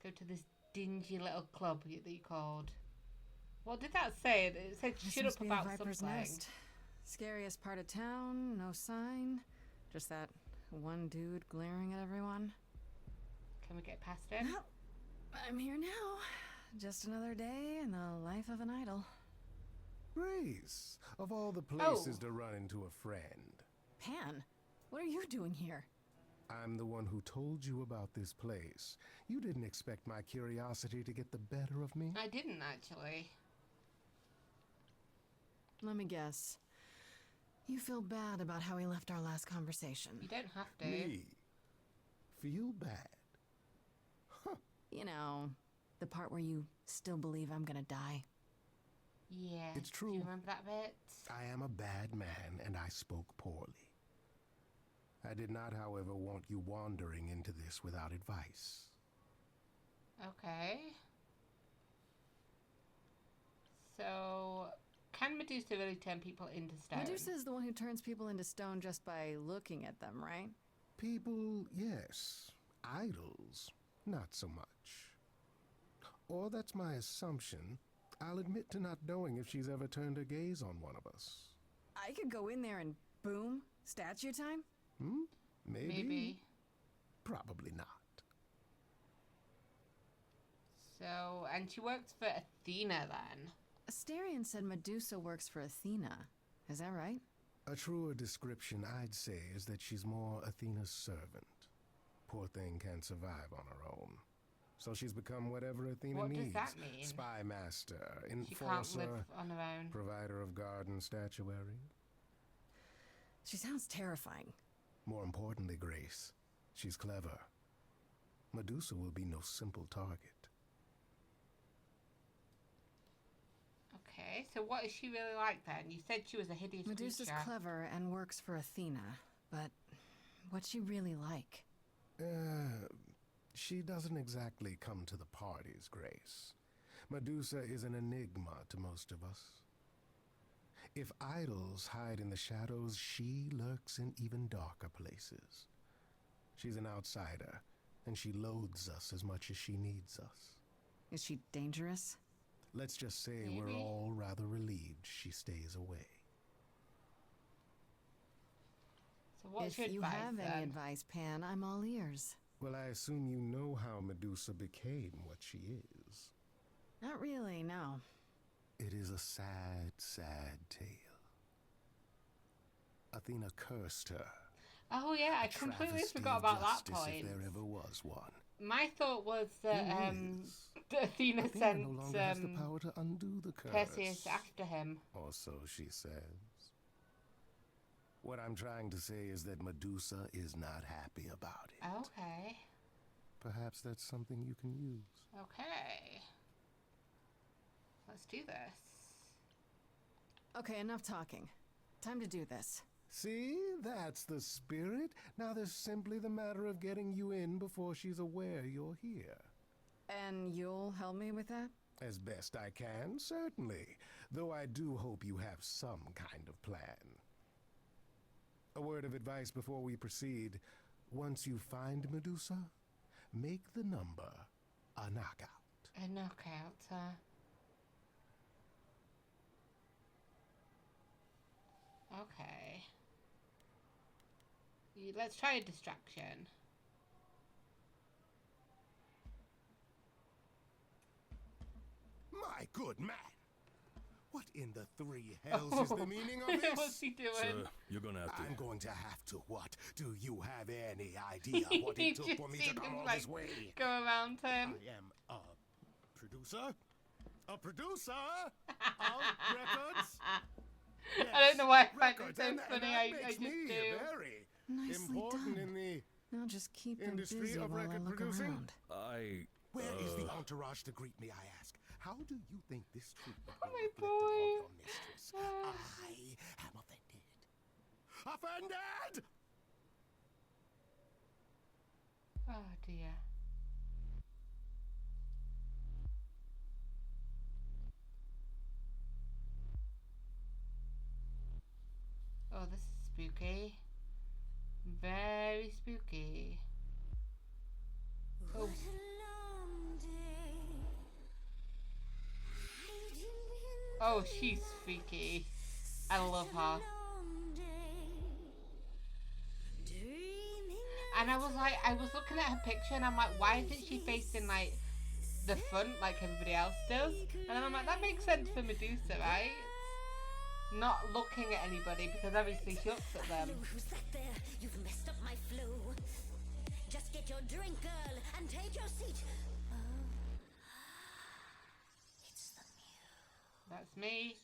Go to this dingy little club that you called. What did that say? It said This shut must up be about the Viper's something. Nest. Scariest part of town, no sign. Just that one dude glaring at everyone. Can we get past him? Well, I'm here now. Just another day in the life of an idol. Grace, of all the places to run into a friend. Pan, what are you doing here? I'm the one who told you about this place. You didn't expect my curiosity to get the better of me? I didn't, actually. Let me guess. You feel bad about how we left our last conversation. You don't have to. Me? Feel bad? Huh. You know, the part where you still believe I'm gonna die. Yeah. It's true. Do you remember that bit? I am a bad man, and I spoke poorly. I did not, however, want you wandering into this without advice. Okay. So, can Medusa really turn people into stone? Medusa is the one who turns people into stone just by looking at them, right? People, yes. Idols, not so much. Or that's my assumption. I'll admit to not knowing if she's ever turned her gaze on one of us. I could go in there and boom, statue time? Maybe. Probably not. So, and she works for Athena then? Asterion said Medusa works for Athena. Is that right? A truer description, I'd say, is that she's more Athena's servant. Poor thing can't survive on her own. So she's become whatever Athena What needs. does that mean? Spy master, She can't enforcer, live on her own. provider of garden statuary. She sounds terrifying. More importantly, Grace, she's clever. Medusa will be no simple target. Okay, so what is she really like then? You said she was a hideous Medusa's creature. clever and works for Athena, but what's she really like? She doesn't exactly come to the parties, Grace. Medusa is an enigma to most of us. If idols hide in the shadows, she lurks in even darker places. She's an outsider, and she loathes us as much as she needs us. Is she dangerous? Let's just say Maybe. we're all rather relieved she stays away. So what's If your you advice have then? any advice, Pan, I'm all ears. Well, I assume you know how Medusa became what she is. Not really, no. It is a sad, sad tale. Athena cursed her. Oh yeah, I A completely travesty forgot of about that justice point. if there ever was one. My thought was that It is. that Athena Athena sent no longer has the power to undo the curse. Perseus after him. Or so she says. What I'm trying to say is that Medusa is not happy about it. Okay. Perhaps that's something you can use. Okay. Let's do this. Okay, enough talking. Time to do this. See, that's the spirit. Now there's simply the matter of getting you in before she's aware you're here. And you'll help me with that? As best I can, certainly. Though I do hope you have some kind of plan. A word of advice before we proceed. Once you find Medusa, make the number a knockout. A knockout. Okay. Let's try a distraction. My good man! What in the three hells is the meaning of this? What's he doing? Sir, you're gonna have to. I'm going to have to what? Do you have any idea what it took for me to come all this way? Go around him. I am a producer? A producer? Of records? Yes, I don't know why I find it records, so and funny. that I makes just me do. very Nicely important done. in the... Now just keep them industry busy of while I record look producing? around. Where is the entourage to greet me, I ask? How do you think this treatment will my reflect boy. upon your mistress? I am offended. Offended! Oh dear. Oh, this is spooky. Very spooky. Oh. Oh, she's freaky. I love her. And I was looking at her picture and I'm like, why isn't she facing like the front like everybody else does? And then I'm like, that makes sense for Medusa, right? Not looking at anybody because obviously she looks at them. Who's that there? You've messed up my flow. Just get your drink, girl, and take your seat. Oh, it's the muse. That's me.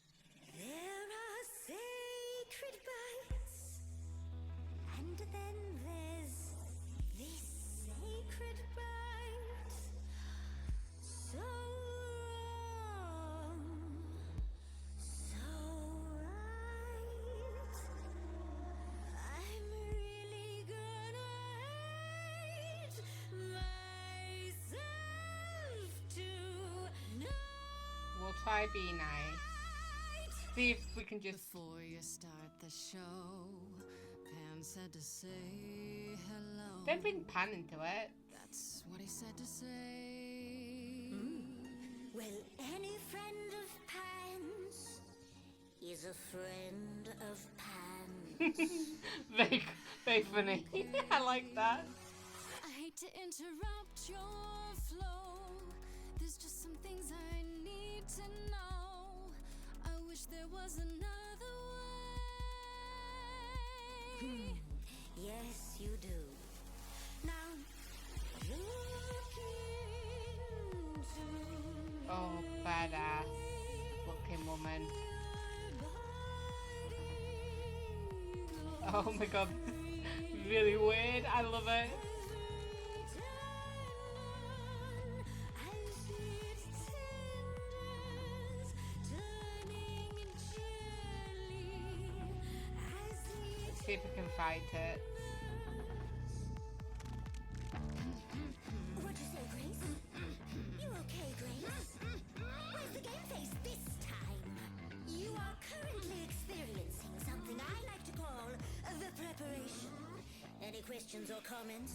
There are sacred bites, and then there's this sacred bite. So wrong, so right. I'm really gonna hate myself tonight. We'll try be nice. See if we can just. Before you start the show, Pan said to say hello. Don't bring Pan into it. That's what he said to say. Well, any friend of Pan's is a friend of Pan's. very, very funny. I like that. I hate to interrupt your flow. There's just some things I need to know. I wish there was another way. Yes, you do. Now, look into Oh, badass looking woman. Oh my god, really weird. I love it. Let's see if we can fight it. What'd you say, Grace? You okay, Grace? Where's the game face this time? You are currently experiencing something I like to call the preparation. Any questions or comments?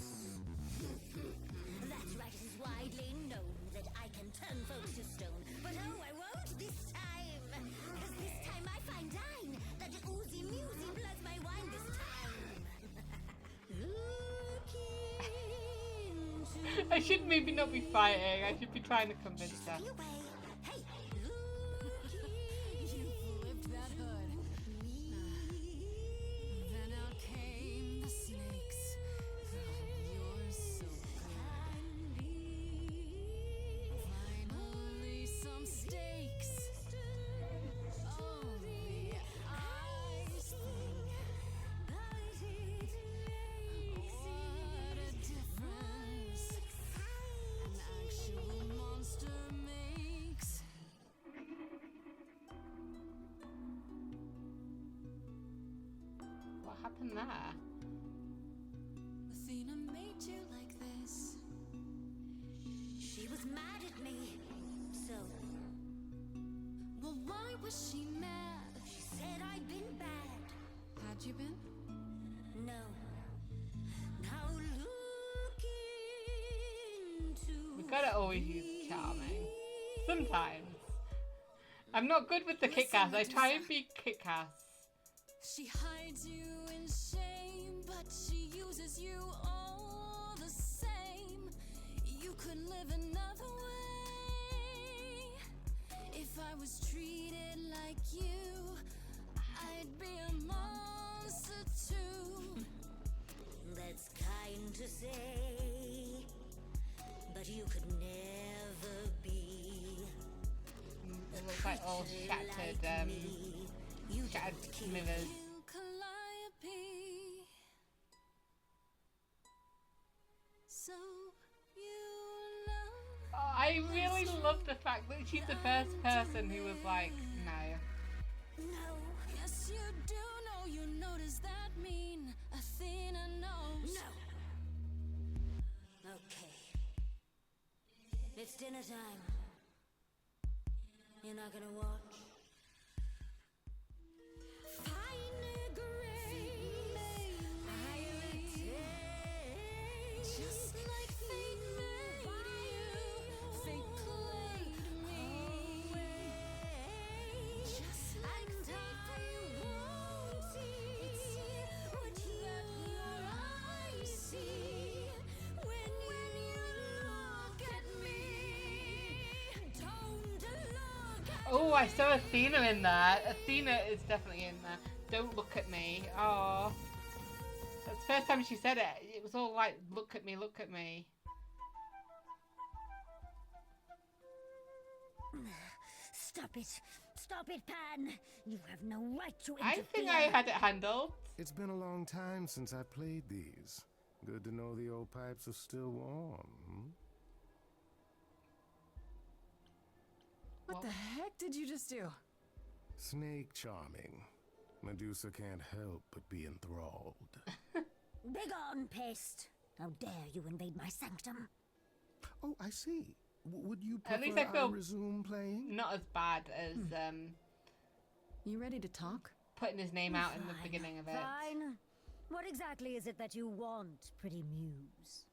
That's right, it is widely known that I can turn folks to stone. But oh, I won't this time. Because this time I find dine that oozy musy bloods my wine this time. I should maybe not be fighting. I should be trying to convince her. Be away. Hey, You flipped that hood. Then out came the snakes. You're so good. Finally, some steaks. Oh, the ice thing. What a difference an actual monster makes. What happened there? Athena made you like this. she was mad at me. So, Well, why was she mad? she said I'd been bad. Had you been? No. Now look into We gotta always use charming. Sometimes. I'm not good with the kick-ass. I try and be kick-ass. She hides you in shame, but she uses you all the same. You could live another way. If I was treated like you, I'd be a monster too. That's kind to say, but you could never be It looks like all shattered, like me. You shattered don't kill mirrors. Calliope. So you love. Oh, I really love the fact that she's the first person who was like, no. No, Yes, you do know. You notice that mean Athena knows. no. Okay. It's dinner time. You're not gonna watch? Fine grace, I'll Just like fate made you, fate played me. Oh, I saw Athena in there. Athena is definitely in there. Don't look at me. Oh. That's the first time she said it. It was all like, look at me, look at me. Stop it. Stop it, Pan. You have no right to interfere. I think I had it handled. It's been a long time since I played these. Good to know the old pipes are still warm. Hmm? What the heck did you just do? Snake charming. Medusa can't help but be enthralled. Begone, pest. How dare you invade my sanctum? Oh, I see. Would you At least prefer I feel I resume playing? not as bad as You ready to talk? putting his name out in the Fine, beginning of it. Fine. What exactly is it that you want, pretty muse?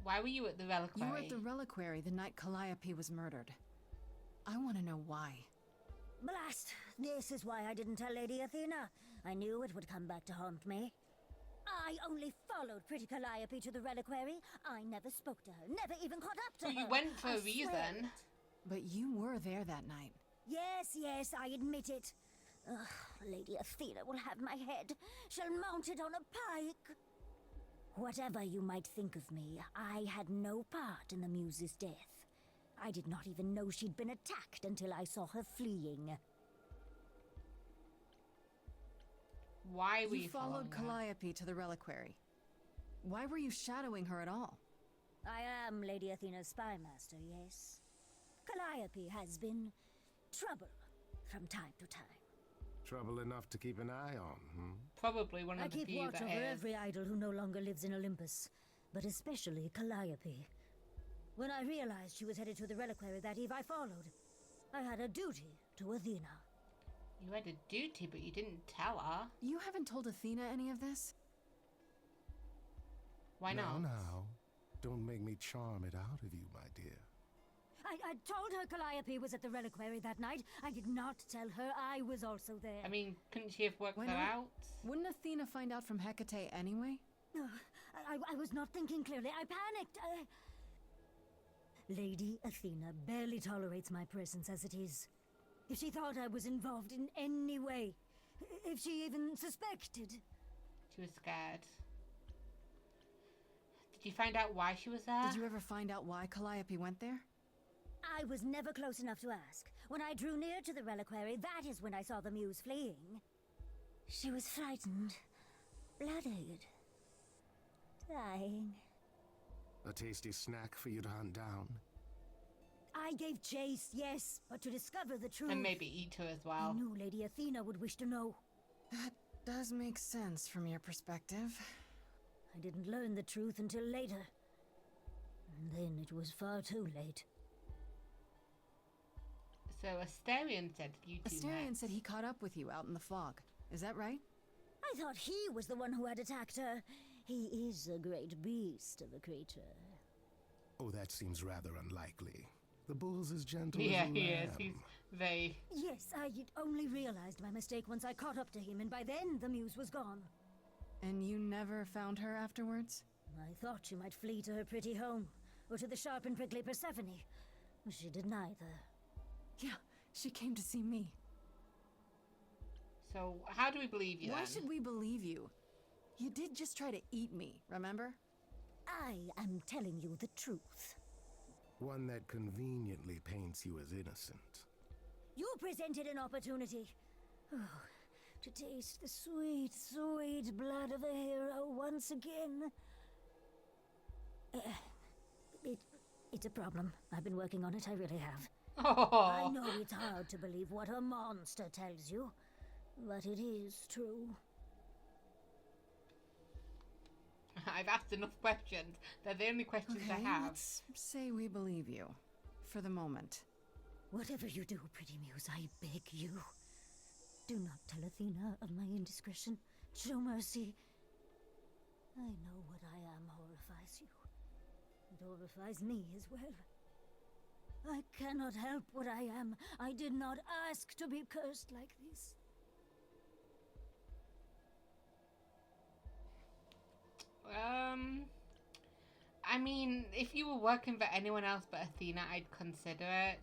Why were you at the reliquary? You were at the reliquary the night Calliope was murdered. I want to know why. Blast! This is why I didn't tell Lady Athena. I knew it would come back to haunt me. I only followed pretty Calliope to the reliquary. I never spoke to her, never even caught up to So her. you went for I a swear reason. it. But you were there that night. Yes, I admit it. Ugh, Lady Athena will have my head. She'll mount it on a pike. Whatever you might think of me, I had no part in the Muse's death. I did not even know she'd been attacked until I saw her fleeing. Why were You following followed her? Calliope to the reliquary. Why were you shadowing her at all? I am Lady Athena's spy master, yes. Calliope has been trouble from time to time. Trouble enough to keep an eye on, hmm? Probably one I of the keep few watch that over is. every idol who no longer lives in Olympus, but especially Calliope. When I realized she was headed to the reliquary that eve, I followed. I had a duty to Athena. You had a duty, but you didn't tell her. You haven't told Athena any of this? Why not? Now. Don't make me charm it out of you, my dear. I told her Calliope was at the reliquary that night. I did not tell her I was also there. I mean, couldn't she have worked Why that not? out? Wouldn't Athena find out from Hecate anyway? No, I was not thinking clearly. I panicked. Lady Athena barely tolerates my presence as it is. If she thought I was involved in any way, if she even suspected. She was scared. Did you find out why she was there? Did you ever find out why Calliope went there? I was never close enough to ask. When I drew near to the reliquary, that is when I saw the muse fleeing. She was frightened, blooded, dying. A tasty snack for you to hunt down. I gave chase, yes, but to discover the truth. And maybe eat her as I well. knew Lady Athena would wish to know. That does make sense from your perspective. I didn't learn the truth until later. And then it was far too late. So Asterion said you two Asterion met. said he caught up with you out in the fog. Is that right? I thought he was the one who had attacked her. He is a great beast of a creature. Oh, that seems rather unlikely. The bull's as gentle Yeah, as a he is. lamb. He's they. Yes, I had only realized my mistake once I caught up to him, and by then the muse was gone. And you never found her afterwards? I thought she might flee to her pretty home, or to the sharp and prickly Persephone. She did neither. Yeah, she came to see me. So how do we believe you Why then? should we believe you? You did just try to eat me, remember? I am telling you the truth. One that conveniently paints you as innocent. You presented an opportunity. Oh, to taste the sweet, sweet blood of a hero once again. It's a problem. I've been working on it, I really have. I Oh, know it's hard to believe what a monster tells you, but it is true. I've asked enough questions. They're the only questions I Okay, have. let's say we believe you. For the moment. Whatever you do, pretty muse, I beg you. Do not tell Athena of my indiscretion. Show mercy. I know what I am horrifies you. It horrifies me as well. I cannot help what I am. I did not ask to be cursed like this. I mean, if you were working for anyone else but Athena, I'd consider it.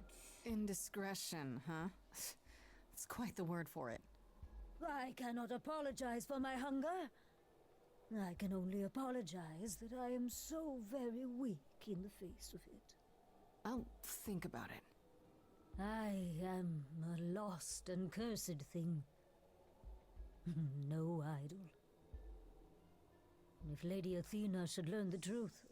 Indiscretion, huh? That's quite the word for it. I cannot apologize for my hunger. I can only apologize that I am so very weak in the face of it. I'll think about it. I am a lost and cursed thing. No idol. If Lady Athena should learn the truth...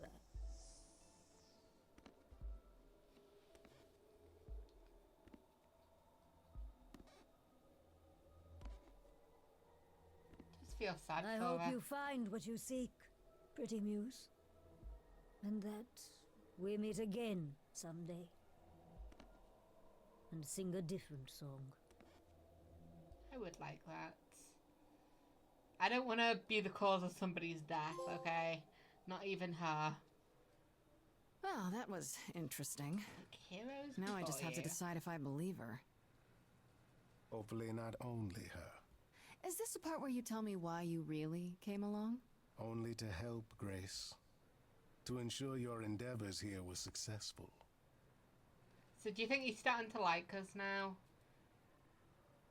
Just feel sad I for hope her. you find what you seek, pretty muse. And that we meet again someday. And sing a different song. I would like that. I don't want to be the cause of somebody's death, okay? Not even her. Well, that was interesting. Like heroes Now I just before have to you. decide if I believe her. Hopefully not only her. Is this the part where you tell me why you really came along? Only to help, Grace. To ensure your endeavors here were successful. So do you think he's starting to like us now?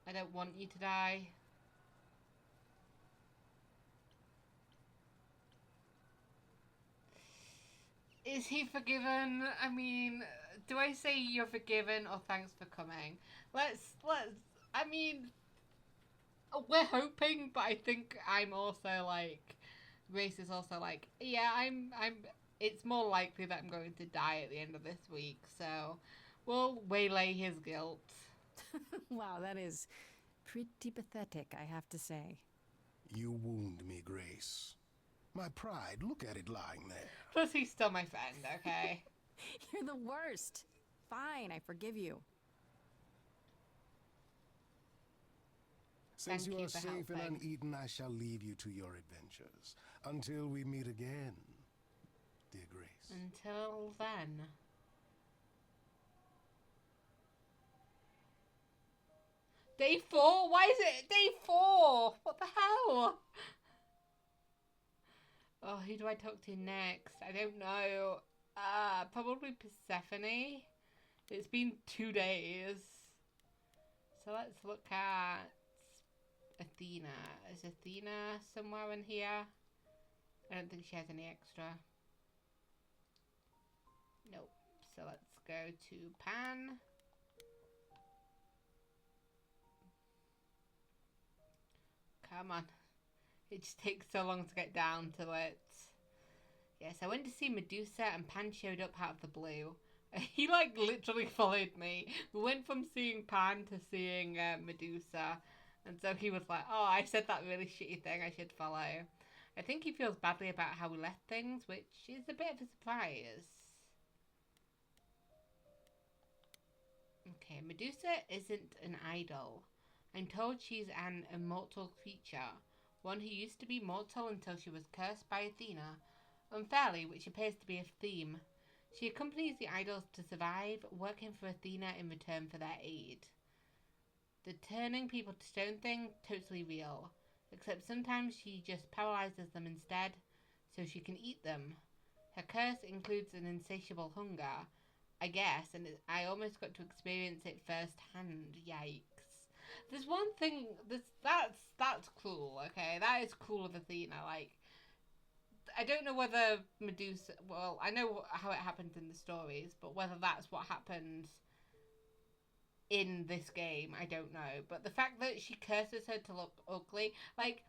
I don't want you to die. Is he forgiven? I mean, do I say you're forgiven or thanks for coming? I mean, we're hoping, but I think I'm also like, Grace is also like, yeah, it's more likely that I'm going to die at the end of this week, so we'll waylay his guilt. Wow, that is pretty pathetic, I have to say. You wound me, Grace. My pride, look at it lying there. Plus, he's still my friend, okay? You're the worst. Fine, I forgive you. Since Thank you you are for safe and helping. uneaten, I shall leave you to your adventures. Until we meet again, dear Grace. Until then. Day 4? Why is it day 4? What the hell? Oh, who do I talk to next? I don't know. Probably Persephone. It's been 2 days. So let's look at Athena. Is Athena somewhere in here? I don't think she has any extra. Nope. So let's go to Pan. Come on. It just takes so long to get down to it. Yes, I went to see Medusa and Pan showed up out of the blue. He like literally followed me. We went from seeing Pan to seeing Medusa. And so he was like, oh, I said that really shitty thing I should follow. I think he feels badly about how we left things, which is a bit of a surprise. Okay, Medusa isn't an idol. I'm told she's an immortal creature, one who used to be mortal until she was cursed by Athena, unfairly, which appears to be a theme. She accompanies the idols to survive, working for Athena in return for their aid. The turning people to stone thing, totally real, except sometimes she just paralyzes them instead, so she can eat them. Her curse includes an insatiable hunger, I guess, and I almost got to experience it firsthand. Yikes. There's one thing that's cruel, okay? That is cruel of Athena. Like, I don't know whether Medusa. Well, I know how it happened in the stories, but whether that's what happened in this game, I don't know. But the fact that she curses her to look ugly, like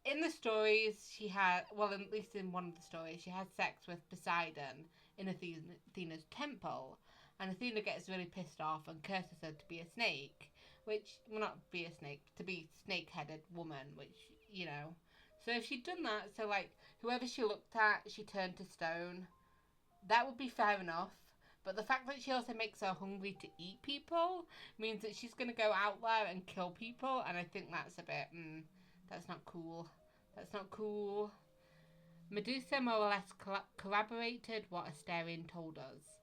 in the stories, she had. Well, at least in one of the stories, she had sex with Poseidon in Athena's temple, and Athena gets really pissed off and curses her to be a snake. Which, well, not be a snake, to be snake-headed woman, which, you know. So if she'd done that, so, like, whoever she looked at, she turned to stone, that would be fair enough. But the fact that she also makes her hungry to eat people means that she's going to go out there and kill people, and I think that's a bit, that's not cool. That's not cool. Medusa more or less corroborated what Asterion told us.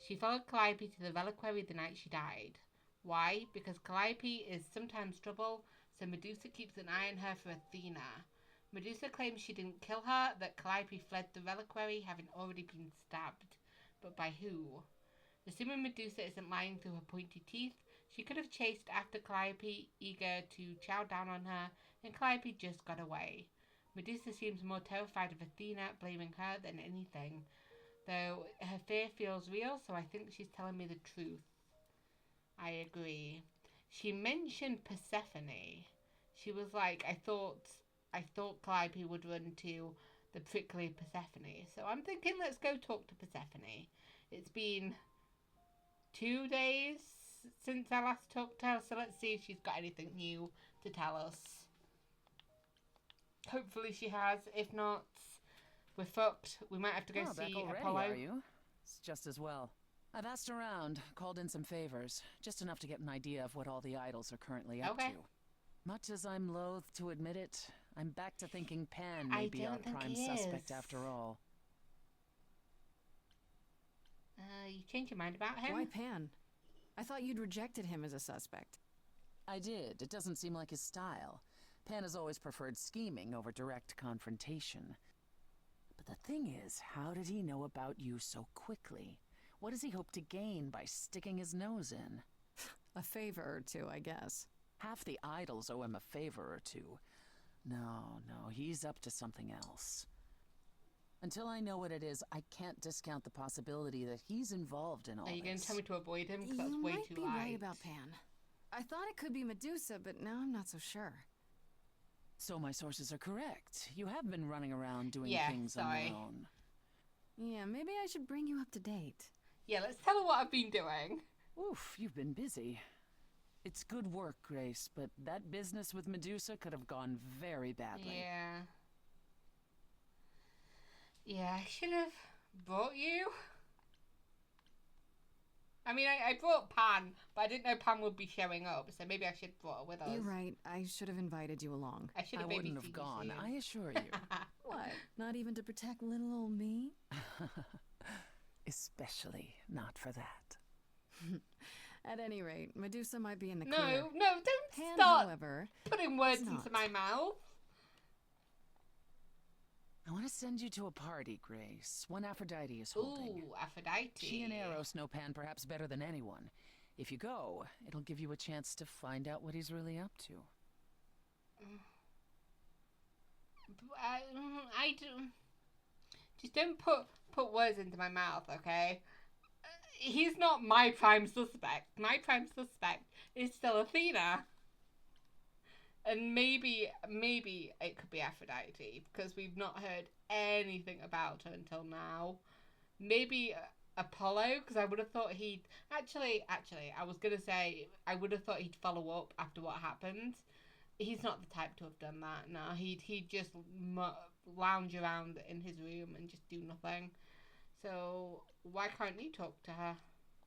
She followed Calliope to the reliquary the night she died. Why? Because Calliope is sometimes trouble, so Medusa keeps an eye on her for Athena. Medusa claims she didn't kill her, that Calliope fled the reliquary having already been stabbed. But by who? Assuming Medusa isn't lying through her pointy teeth, she could have chased after Calliope, eager to chow down on her, and Calliope just got away. Medusa seems more terrified of Athena blaming her than anything, though her fear feels real, so I think she's telling me the truth. I agree. She mentioned Persephone. She was like, I thought Calliope would run to the prickly Persephone. So I'm thinking, let's go talk to Persephone. It's been 2 days since I last talked to her, so let's see if she's got anything new to tell us. Hopefully she has. If not, we're fucked. We might have to go Back see already, Apollo. are you? It's just as well. I've asked around, called in some favors, just enough to get an idea of what all the idols are currently up Okay. to. Much as I'm loath to admit it, I'm back to thinking Pan may I be our don't think prime he suspect is. after all. You changed your mind about him? Why Pan? I thought you'd rejected him as a suspect. I did. It doesn't seem like his style. Pan has always preferred scheming over direct confrontation. But the thing is, how did he know about you so quickly? What does he hope to gain by sticking his nose in? A favor or two, I guess. Half the idols owe him a favor or two. No, he's up to something else. Until I know what it is, I can't discount the possibility that he's involved in all Are you going to this. tell me to avoid him? Because that's You way might too be light. right about Pan. I thought it could be Medusa, but now I'm not so sure. So my sources are correct. You have been running around doing Yeah, things sorry. on your own. Yeah, maybe I should bring you up to date. Yeah, let's tell her what I've been doing. Oof, you've been busy. It's good work, Grace, but that business with Medusa could have gone very badly. Yeah. Yeah, I should have brought you. I mean, I brought Pan, but I didn't know Pan would be showing up, so maybe I should have brought her with us. You're right. I should have invited you along. I should I have wouldn't babysat have gone, you I assure you. What? Not even to protect little old me? Especially not for that. At any rate, Medusa might be in the No, clear. don't Pan, start however, putting words is into not. my mouth. I want to send you to a party, Grace. One Aphrodite is holding. Ooh, Aphrodite. She and Eros know Pan perhaps better than anyone. If you go, it'll give you a chance to find out what he's really up to. I do. Just don't put words into my mouth, okay? He's not my prime suspect. My prime suspect is still Athena. And maybe it could be Aphrodite, because we've not heard anything about her until now. Maybe Apollo, because I would have thought he'd... Actually, I was going to say, I would have thought he'd follow up after what happened. He's not the type to have done that, no. He'd just lounge around in his room and just do nothing. So, why can't you talk to her?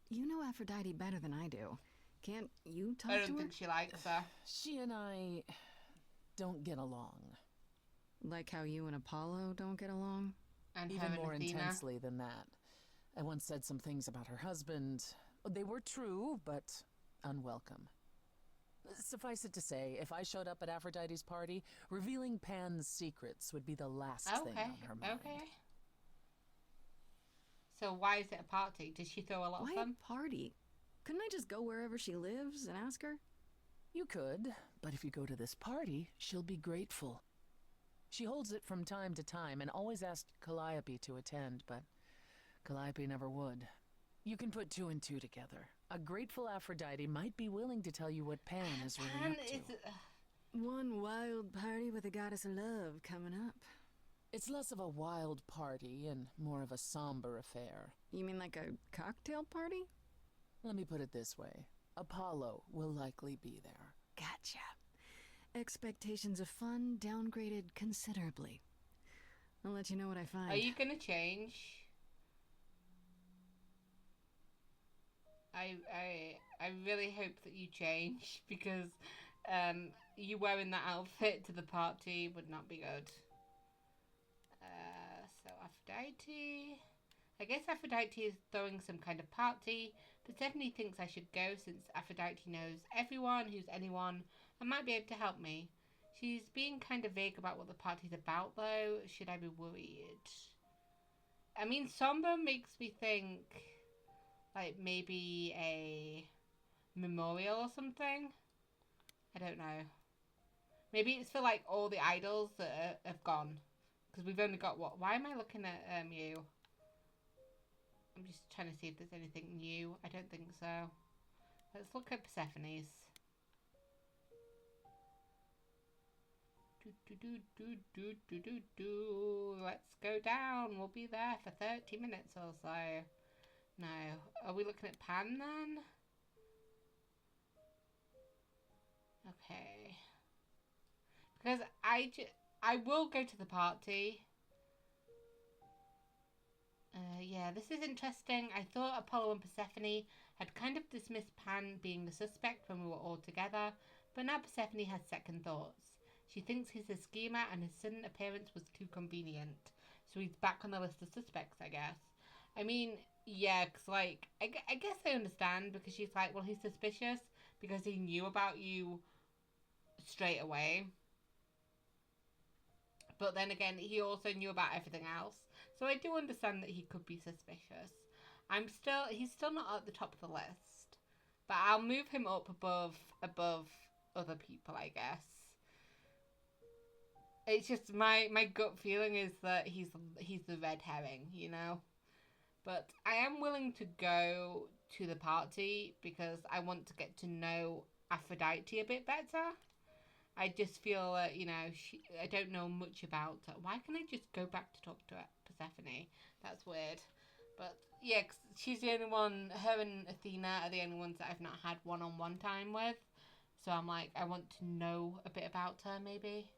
you know Aphrodite better than I do. Can't you talk I to don't her? think she likes her. She and I don't get along. Like how you and Apollo don't get along? And her Even and more Athena. intensely than that. I once said some things about her husband. They were true, but unwelcome. Suffice it to say, if I showed up at Aphrodite's party, revealing Pan's secrets would be the last thing on her mind. Okay. So why is it a party? Does she throw a lot Why of them? a party? Couldn't I just go wherever she lives and ask her? You could, but if you go to this party, she'll be grateful. She holds it from time to time and always asked Calliope to attend, but Calliope never would. You can put two and two together. A grateful Aphrodite might be willing to tell you what Pan is really Pan up to. is... One wild party with a goddess of love coming up. It's less of a wild party and more of a somber affair. You mean like a cocktail party? Let me put it this way. Apollo will likely be there. Gotcha. Expectations of fun downgraded considerably. I'll let you know what I find. Are you gonna change? I really hope that you change, because you wearing that outfit to the party would not be good. So Aphrodite... I guess Aphrodite is throwing some kind of party. Persephone thinks I should go since Aphrodite knows everyone who's anyone and might be able to help me. She's being kind of vague about what the party's about, though. Should I be worried? I mean, somber makes me think, like, maybe a memorial or something. I don't know. Maybe it's for, like, all the idols that have gone. Because we've only got what? Why am I looking at you? I'm just trying to see if there's anything new. I don't think so. Let's look at Persephone's. Let's go down. We'll be there for 30 minutes or so. No. Are we looking at Pan then? Okay. Because I will go to the party. Yeah, this is interesting. I thought Apollo and Persephone had kind of dismissed Pan being the suspect when we were all together, but now Persephone has second thoughts. She thinks he's a schemer and his sudden appearance was too convenient. So he's back on the list of suspects, I guess. I mean, yeah, because, like, I guess I understand, because she's like, well, he's suspicious because he knew about you straight away. But then again, he also knew about everything else. So I do understand that he could be suspicious. He's still not at the top of the list. But I'll move him up above other people, I guess. It's just my gut feeling is that he's the red herring, you know? But I am willing to go to the party because I want to get to know Aphrodite a bit better. I just feel that, you know, I don't know much about her. Why can't I just go back to talk to Persephone? That's weird. But, yeah, 'cause she's the only one, her and Athena are the only ones that I've not had one-on-one time with. So I'm like, I want to know a bit about her, maybe.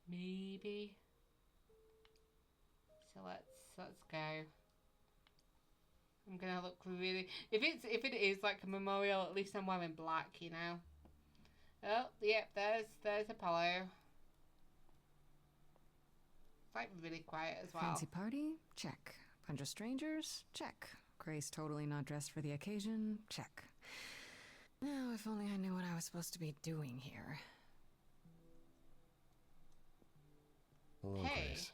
Maybe. So let's go. I'm gonna look really... If it is like a memorial, at least I'm wearing black, you know? Oh, yep, there's Apollo. It's like really quiet as well. Fancy party? Check. Bunch of strangers? Check. Grace totally not dressed for the occasion? Check. Now, if only I knew what I was supposed to be doing here. Hello, Hey. Grace.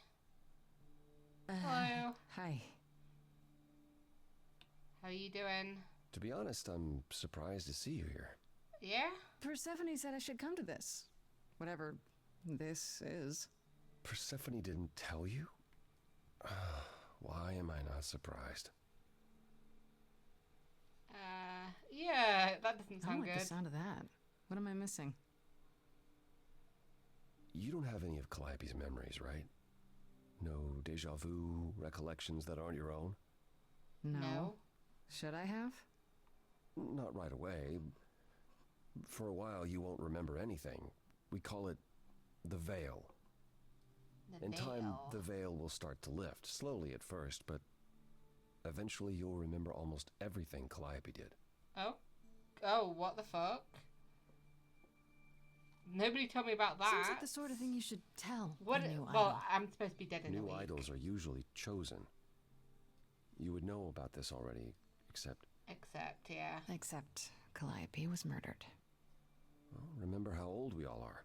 Hello. Hi. How are you doing? To be honest, I'm surprised to see you here. Yeah? Persephone said I should come to this. Whatever this is. Persephone didn't tell you? Why am I not surprised? Yeah, that doesn't I don't sound like good. the sound of that. What am I missing? You don't have any of Calliope's memories, right? No deja vu recollections that aren't your own? No. Should I have? Not right away. For a while, you won't remember anything. We call it the veil. The In time, veil. the veil will start to lift, slowly at first, but eventually you'll remember almost everything Calliope did. Oh, what the fuck? Nobody told me about that. Seems like the sort of thing you should tell What? a new Well, idol. I'm supposed to be dead in a New week. idols are usually chosen. You would know about this already, except... Yeah. Except Calliope was murdered. Well, remember how old we all are.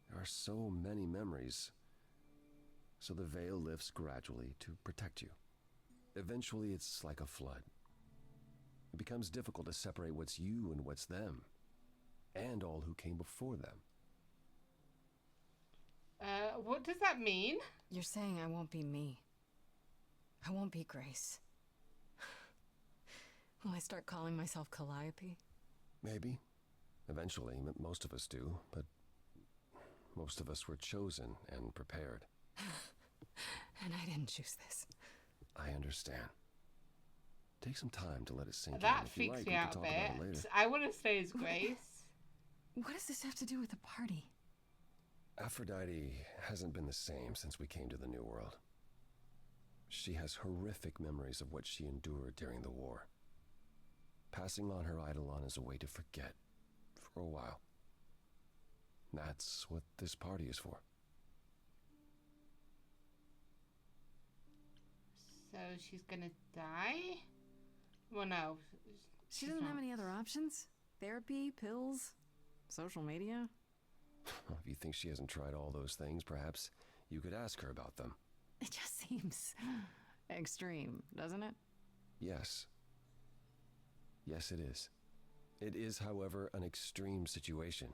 There are so many memories. So the veil lifts gradually to protect you. Eventually, it's like a flood. It becomes difficult to separate what's you and what's them, and all who came before them. What does that mean? You're saying I won't be me. I won't be Grace. Will I start calling myself Calliope? Maybe. Eventually, most of us do, but most of us were chosen and prepared. And I didn't choose this. I understand. Take some time to let it sink in. That If you freaks like, me we can out a talk about it bit. later. I want to stay as Grace. What does this have to do with the party? Aphrodite hasn't been the same since we came to the New World. She has horrific memories of what she endured during the war. Passing on her eidolon is a way to forget, for a while. That's what this party is for. So she's gonna die? Well, no. She doesn't have any other options? Therapy, pills, social media? If you think she hasn't tried all those things, perhaps you could ask her about them. It just seems extreme, doesn't it? Yes. Yes, it is. It is, however, an extreme situation.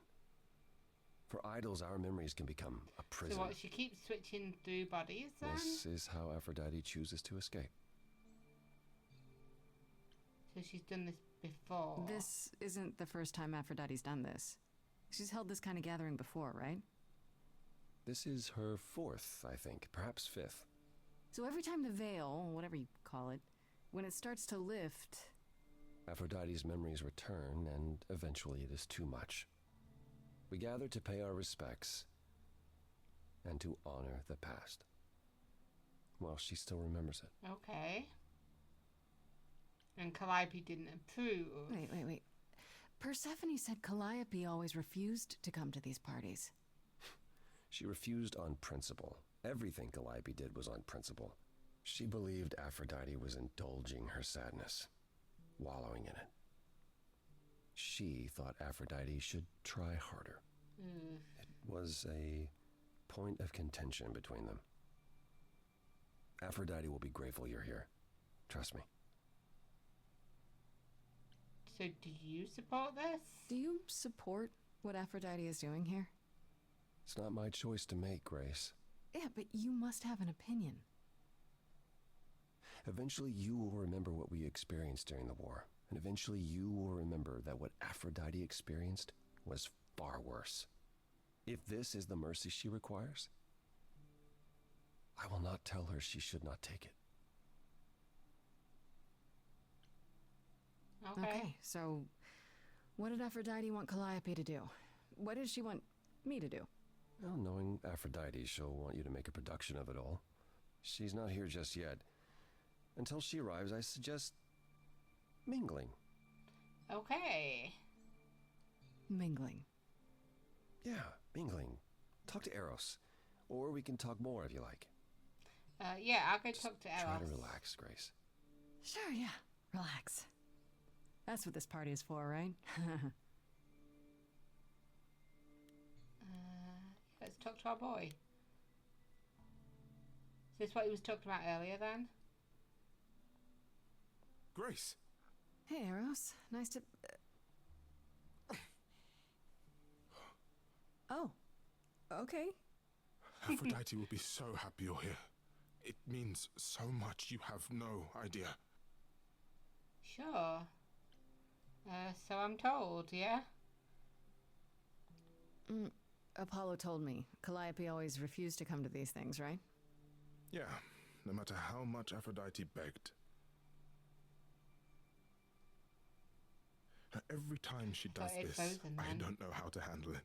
For idols, our memories can become a prison. So what, she keeps switching through bodies then? This is how Aphrodite chooses to escape. So she's done this before. This isn't the first time Aphrodite's done this. She's held this kind of gathering before, right? This is her fourth, I think, perhaps fifth. So every time the veil, whatever you call it, when it starts to lift... Aphrodite's memories return, and eventually it is too much. We gather to pay our respects and to honor the past. Well, she still remembers it. Okay. And Calliope didn't approve. Wait. Persephone said Calliope always refused to come to these parties. She refused on principle. Everything Calliope did was on principle. She believed Aphrodite was indulging her sadness, wallowing in it. She thought Aphrodite should try harder. It was a point of contention between them. Aphrodite will be grateful you're here. Trust me. So do you support this? Do you support what Aphrodite is doing here? It's not my choice to make, Grace. Yeah, but you must have an opinion. Eventually you will remember what we experienced during the war. And eventually you will remember that what Aphrodite experienced was far worse. If this is the mercy she requires, I will not tell her she should not take it. Okay, so what did Aphrodite want Calliope to do? What did she want me to do? Well, knowing Aphrodite, she'll want you to make a production of it all. She's not here just yet. Until she arrives, I suggest mingling. Okay. Mingling. Yeah, mingling. Talk to Eros. Or we can talk more if you like. Yeah, I'll go talk to Eros. Try to relax, Grace. Sure, yeah. Relax. That's what this party is for, right? Let's talk to our boy. Is this what he was talking about earlier then? Grace! Hey, Eros. Nice to... Oh. Okay. Aphrodite will be so happy you're here. It means so much you have no idea. Sure. So I'm told, yeah? Apollo told me. Calliope always refused to come to these things, right? Yeah, no matter how much Aphrodite begged. Every time she does this, I don't know how to handle it.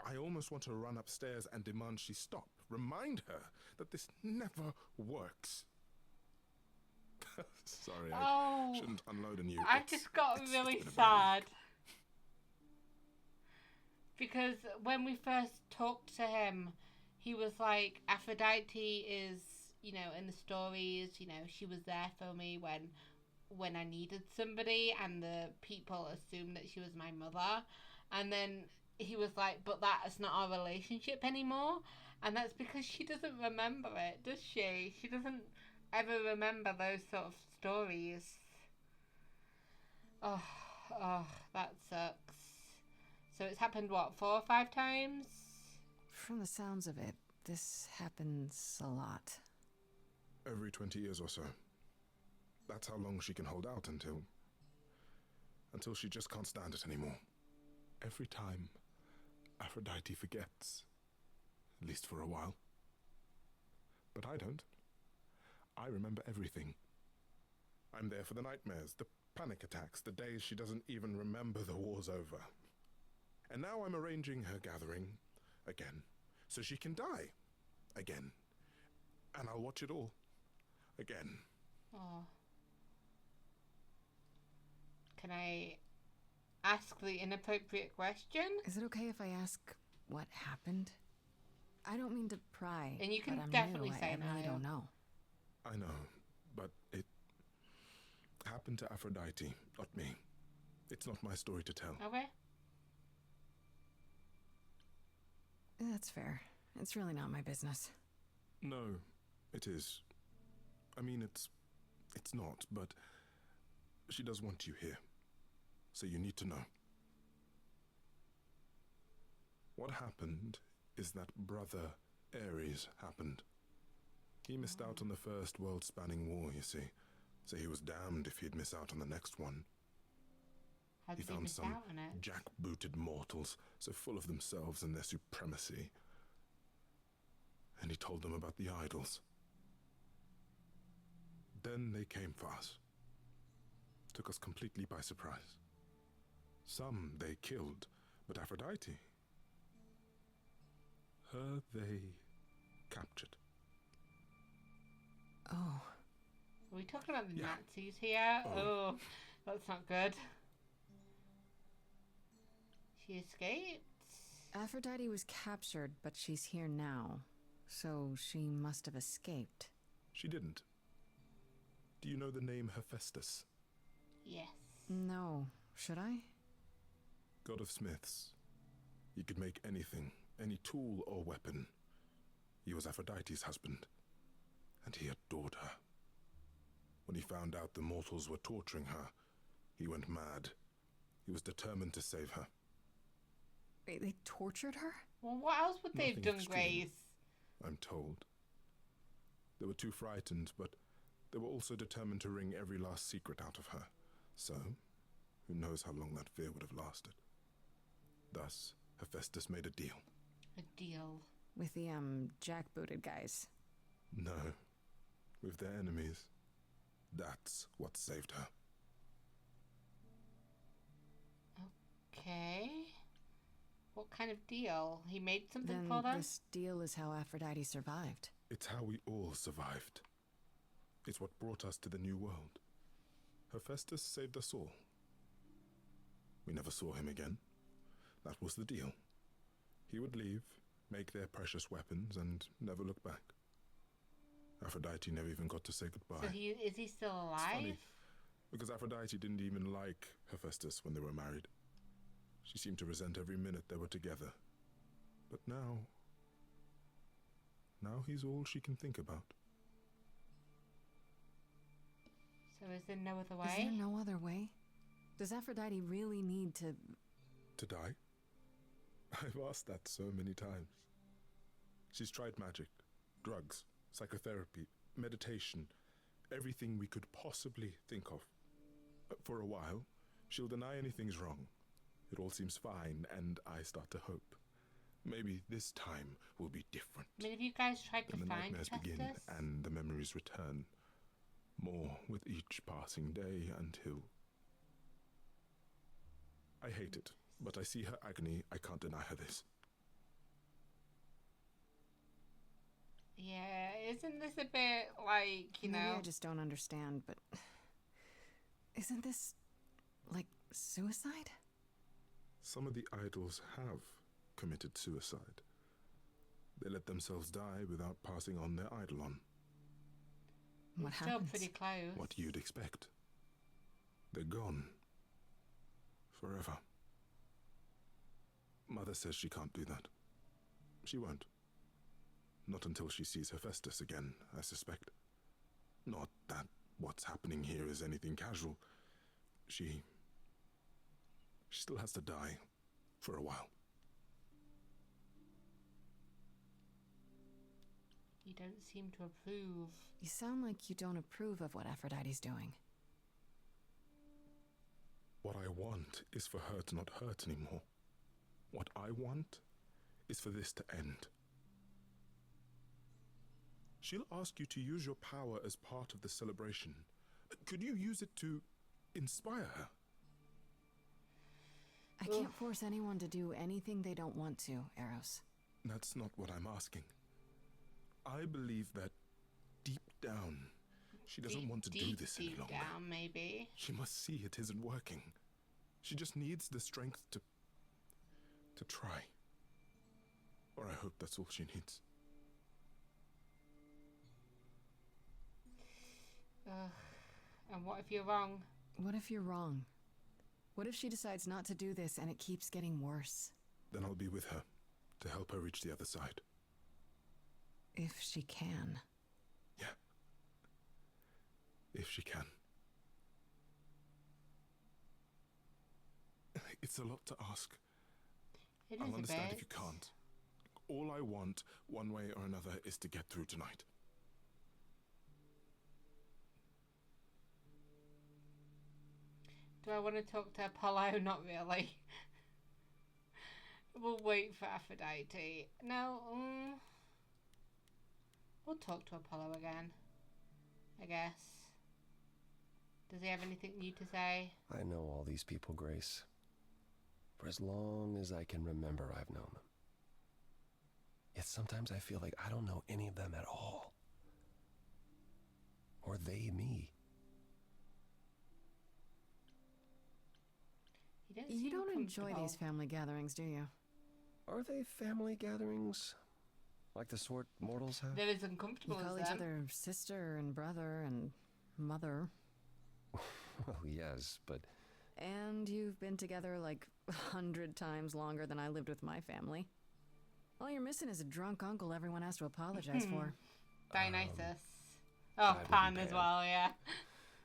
I almost want to run upstairs and demand she stop. Remind her that this never works. Sorry, I shouldn't unload on you. I just got really sad. Because when we first talked to him, he was like, Aphrodite is, you know, in the stories, you know, she was there for me when I needed somebody, and the people assumed that she was my mother. And then he was like, but that's not our relationship anymore. And that's because she doesn't remember it, does she? She doesn't ever remember those sort of stories. Oh, that sucks. So it's happened, what, 4 or 5 times? From the sounds of it, this happens a lot. Every 20 years or so. That's how long she can hold out until she just can't stand it anymore. Every time, Aphrodite forgets. At least for a while. But I don't. I remember everything. I'm there for the nightmares, the panic attacks, the days she doesn't even remember the war's over. And now I'm arranging her gathering again, so she can die again. And I'll watch it all again. Oh. Can I ask the inappropriate question? Is it okay if I ask what happened? I don't mean to pry. And you can but I'm definitely new. say I really no. don't know. I know, but it happened to Aphrodite, not me. It's not my story to tell. Okay. That's fair. It's really not my business. No, it is. I mean, it's not, but she does want you here. So you need to know. What happened is that Brother Ares happened. He missed out on the first world-spanning war, you see. So he was damned if he'd miss out on the next one. How He did he found miss some out on it? jackbooted mortals, so full of themselves and their supremacy. And he told them about the idols. Then they came for us. Took us completely by surprise. Some they killed, but Aphrodite, her they captured. Oh. Are we talking about the Yeah. Nazis here? Oh. Oh, that's not good. She escaped? Aphrodite was captured, but she's here now. So she must have escaped. She didn't. Do you know the name Hephaestus? Yes. No. Should I? God of smiths. He could make anything, any tool or weapon. He was Aphrodite's husband, and he adored her. When he found out the mortals were torturing her, he went mad. He was determined to save her. Wait, they tortured her? Well, what else would they have Nothing done, extreme. Grace? I'm told. They were too frightened, but they were also determined to wring every last secret out of her. So, who knows how long that fear would have lasted. Thus, Hephaestus made a deal. A deal. With the, jackbooted guys. No, with their enemies. That's what saved her. Okay. What kind of deal? He made something Then for them? this deal is how Aphrodite survived. It's how we all survived. It's what brought us to the new world. Hephaestus saved us all. We never saw him again. That was the deal. He would leave, make their precious weapons, and never look back. Aphrodite never even got to say goodbye. So is he still It's alive? funny, because Aphrodite didn't even like Hephaestus when they were married. She seemed to resent every minute they were together. But now he's all she can think about. So is there no other Is way? there no other way? Does Aphrodite really need to... To die? I've asked that so many times. She's tried magic, drugs, psychotherapy, meditation, everything we could possibly think of. For a while, she'll deny anything's wrong. It all seems fine, and I start to hope. Maybe this time will be different. I mean, have you guys tried to Then the find nightmares begin, Hephaestus? and the memories return. More with each passing day until... I hate it, but I see her agony. I can't deny her this. Yeah, isn't this a bit like, you Maybe know... I just don't understand, but... Isn't this... like, suicide? Some of the idols have committed suicide. They let themselves die without passing on their eidolon. What Still happens? pretty close. What you'd expect. They're gone. Forever. Mother says she can't do that. She won't. Not until she sees Hephaestus again, I suspect. Not that what's happening here is anything casual. She still has to die. For a while. You don't seem to approve. You sound like you don't approve of what Aphrodite's doing. What I want is for her to not hurt anymore. What I want is for this to end. She'll ask you to use your power as part of the celebration. Could you use it to inspire her? I can't force anyone to do anything they don't want to, Eros. That's not what I'm asking. I believe that deep down, she doesn't want to do this any longer. Deep down, maybe. She must see it isn't working. She just needs the strength to try. Or I hope that's all she needs. And what if you're wrong? What if you're wrong? What if she decides not to do this and it keeps getting worse? Then I'll be with her, to help her reach the other side. If she can. Yeah. If she can. It's a lot to ask. It I'll is a understand if bit. you can't. All I want, one way or another, is to get through tonight. Do I want to talk to Apollo? Not really. We'll wait for Aphrodite. No, we'll talk to Apollo again, I guess. Does he have anything new to say? I know all these people, Grace. For as long as I can remember, I've known them. Yet sometimes I feel like I don't know any of them at all. Or they me. You don't enjoy these family gatherings, do you? Are they family gatherings? Like the sort mortals have? They're as You uncomfortable call as each them. other sister and brother and mother. Well, yes, but... And you've been together like 100 times longer than I lived with my family. All you're missing is a drunk uncle everyone has to apologize for. Dionysus. I Oh, would be Pan as banned. well, yeah.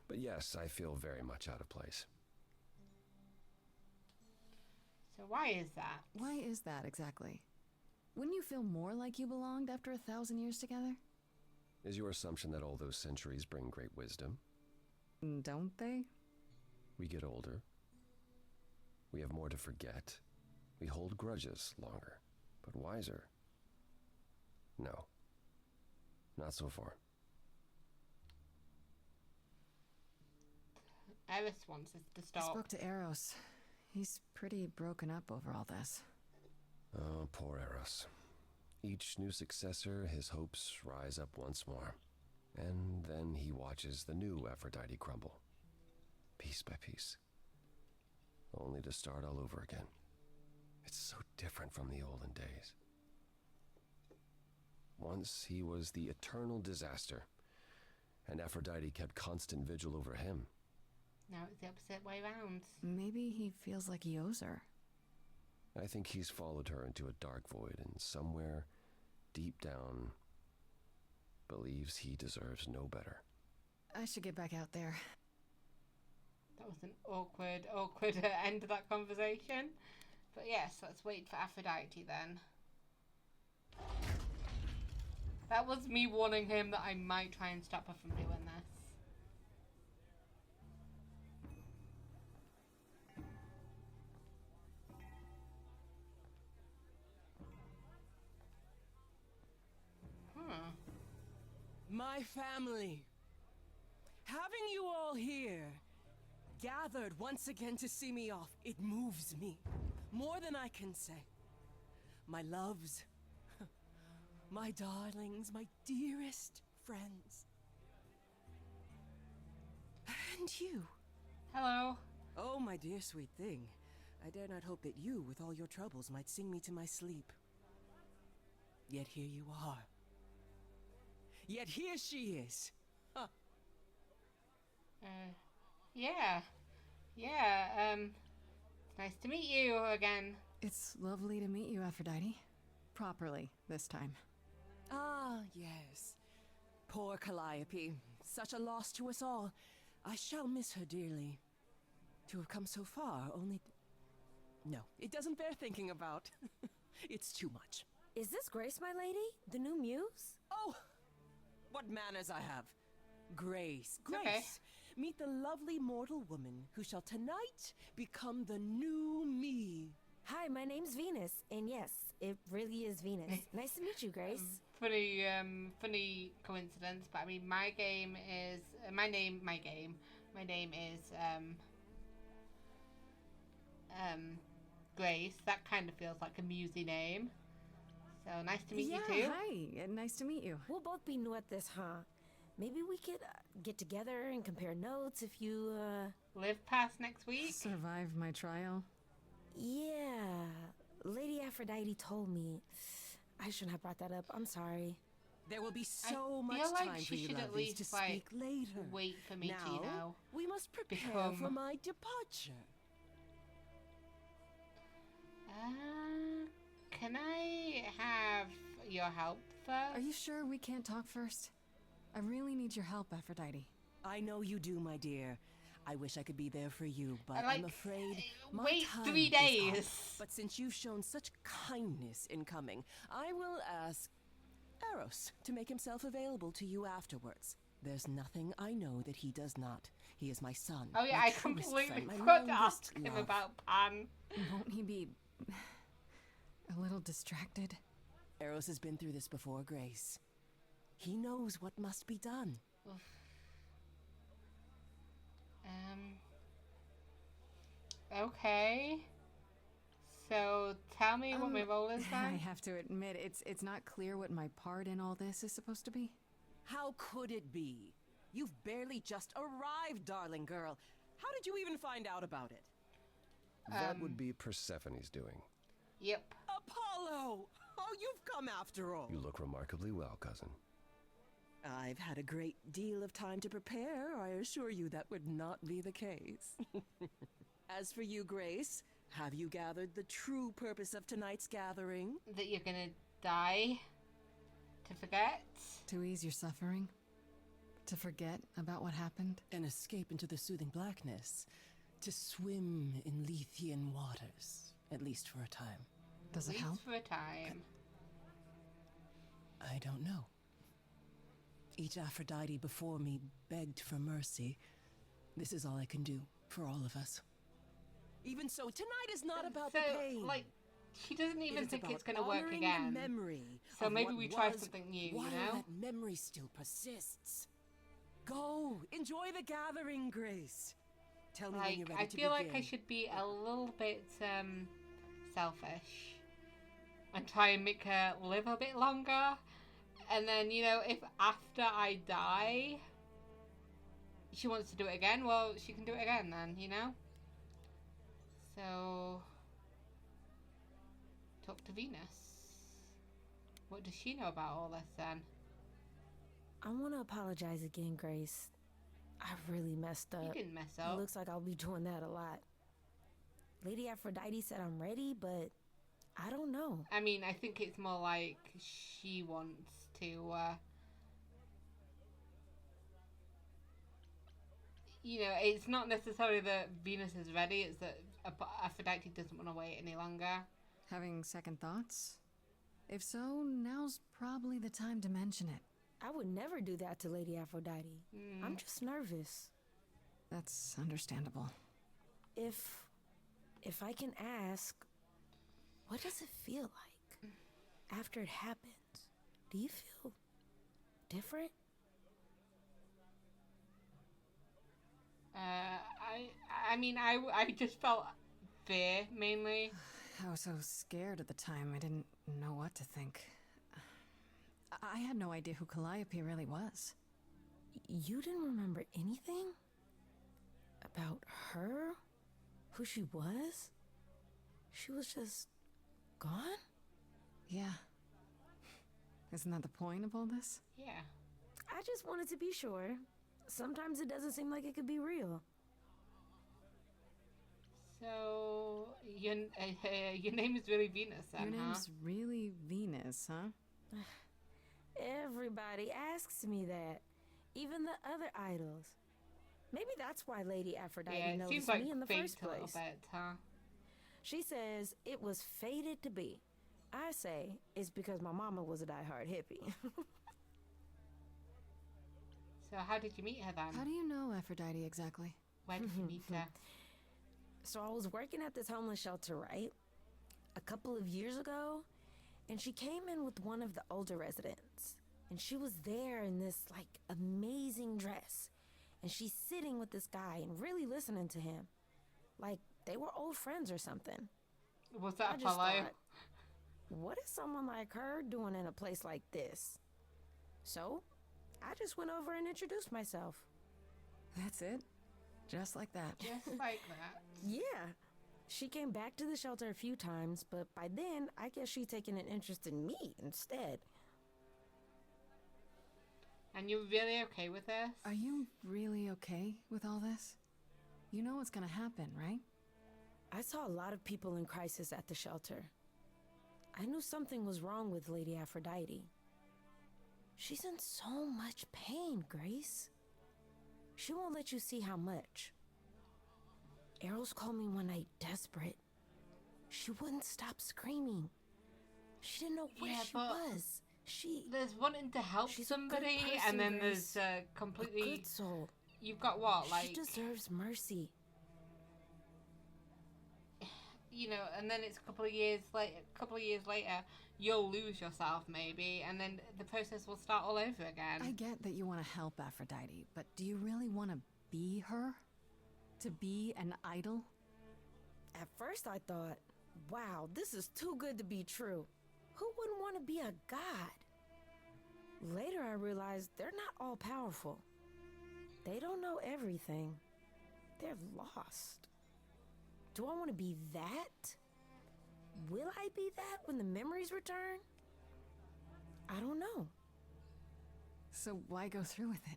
But yes, I feel very much out of place. So why is that? Why is that exactly? Wouldn't you feel more like you belonged after 1,000 years together? Is your assumption that all those centuries bring great wisdom? Don't they? We get older. We have more to forget. We hold grudges longer, but wiser. No. Not so far. Eris wants us to I stop. spoke to Eros. He's pretty broken up over all this. Oh, poor Eros. Each new successor, his hopes rise up once more. And then he watches the new Aphrodite crumble. Piece by piece. Only to start all over again. It's so different from the olden days. Once he was the eternal disaster, and Aphrodite kept constant vigil over him. Now it's the opposite way round. Maybe he feels like he owes her. I think he's followed her into a dark void, and somewhere, deep down, believes he deserves no better. I should get back out there. That was an awkward end to that conversation. But yes, let's wait for Aphrodite then. That was me warning him that I might try and stop her from doing this. My family. Having you all here, gathered once again to see me off, it moves me. More than I can say. My loves, my darlings, my dearest friends. And you. Hello. Oh, my dear sweet thing. I dare not hope that you, with all your troubles, might sing me to my sleep. Yet here you are. Yet here she is. Huh. Yeah. It's nice to meet you again. It's lovely to meet you, Aphrodite. Properly, this time. Ah, yes. Poor Calliope. Such a loss to us all. I shall miss her dearly. To have come so far, only... No, it doesn't bear thinking about. It's too much. Is this Grace, my lady? The new muse? Oh! What manners I have. Grace, Grace. Okay. Meet the lovely mortal woman who shall tonight become the new me. Hi, my name's Venus, and yes, it really is Venus. Nice to meet you, Grace. Funny coincidence, but I mean, my name is Grace. That kind of feels like a musy name. So nice to meet you too. Hi, nice to meet you. We'll both be new at this, huh? Maybe we could get together and compare notes if you, Live past next week. Survived my trial. Yeah, Lady Aphrodite told me. I shouldn't have brought that up. I'm sorry. There will be I so much feel like time for she you should at lovelies to least like speak later. wait for me now, to we must prepare become- for my departure. Can I have your help first? Are you sure we can't talk first? I really need your help, Aphrodite. I know you do, my dear. I wish I could be there for you, but Like, I'm afraid my wait time 3 is up. days. But since you've shown such kindness in coming, I will ask Eros to make himself available to you afterwards. There's nothing I know that he does not. He is my son. Oh yeah, my I truest completely friend, my forgot to longest ask him love. about Pan. Won't he be a little distracted? Eros has been through this before, Grace. He knows what must be done. Oof. Okay. So tell me what my role is I then. have to admit, it's not clear what my part in all this is supposed to be. How could it be? You've barely just arrived, darling girl. How did you even find out about it? That would be Persephone's doing. Yep. Apollo! Oh, you've come after all. You look remarkably well, cousin. I've had a great deal of time to prepare. I assure you that would not be the case. As for you, Grace, have you gathered the true purpose of tonight's gathering? That you're gonna die. To forget. To ease your suffering? To forget about what happened? An escape into the soothing blackness. To swim in Lethean waters, at least for a time. Does At it help? least for a time. I don't know. Each Aphrodite before me begged for mercy. This is all I can do for all of us. Even so, tonight is not about So, the pain. like, she doesn't It even is think about it's gonna work honoring again. The memory So of maybe what we try was something new, while you know? that memory still persists. Go, enjoy the gathering, Grace. Tell me when you're Like, ready I to feel like begin. I should be a little bit selfish and try and make her live a bit longer. And then, you know, if after I die she wants to do it again, well, she can do it again then, you know? So, talk to Venus. What does she know about all this then? I want to apologize again, Grace. I really messed up. You didn't mess It up. looks like I'll be doing that a lot. Lady Aphrodite said I'm ready, but I don't know. I mean, I think it's more like she wants to, you know, it's not necessarily that Venus is ready, it's that Aphrodite doesn't want to wait any longer. Having second thoughts? If so, now's probably the time to mention it. I would never do that to Lady Aphrodite. I'm just nervous. That's understandable. If I can ask, what does it feel like after it happens? Do you feel different? I mean, I just felt fear, mainly. I was so scared at the time, I didn't know what to think. I had no idea who Calliope really was. You didn't remember anything? About her? Who she was? She was just gone? Yeah. Isn't that the point of all this? Yeah. I just wanted to be sure. Sometimes it doesn't seem like it could be real. So, your name is really Venus then, Your huh? name's really Venus, huh? Everybody asks me that. Even the other idols. Maybe that's why Lady Aphrodite Yeah, it noticed seems like me in the fate first a little place. bit, huh? She says it was fated to be. I say it's because my mama was a diehard hippie. So how did you meet her then? How do you know Aphrodite exactly? Where did you meet her? So I was working at this homeless shelter, right? A couple of years ago, and she came in with one of the older residents. And she was there in this, like, amazing dress. And she's sitting with this guy and really listening to him. Like, they were old friends or something. Was that I just Apollo? thought, what is someone like her doing in a place like this? So, I just went over and introduced myself. That's it? Just like that. Just like that. Yeah. She came back to the shelter a few times, but by then, I guess she'd taken an interest in me instead. And you're really okay with this? Are you really okay with all this? You know what's gonna happen, right? I saw a lot of people in crisis at the shelter. I knew something was wrong with Lady Aphrodite. She's in so much pain, Grace. She won't let you see how much. Eros called me one night desperate. She wouldn't stop screaming. She didn't know where she was. There's wanting to help somebody, person, and then Grace. there's completely. A good soul. You've got what, like? She deserves mercy. You know, and then it's a couple of years later, you'll lose yourself maybe, and then the process will start all over again. I get that you want to help Aphrodite, but do you really want to be her? To be an idol? At first I thought, wow, this is too good to be true. Who wouldn't want to be a god? Later I realized they're not all powerful. They don't know everything. They're lost. Do I want to be that? Will I be that when the memories return? I don't know. So why go through with it?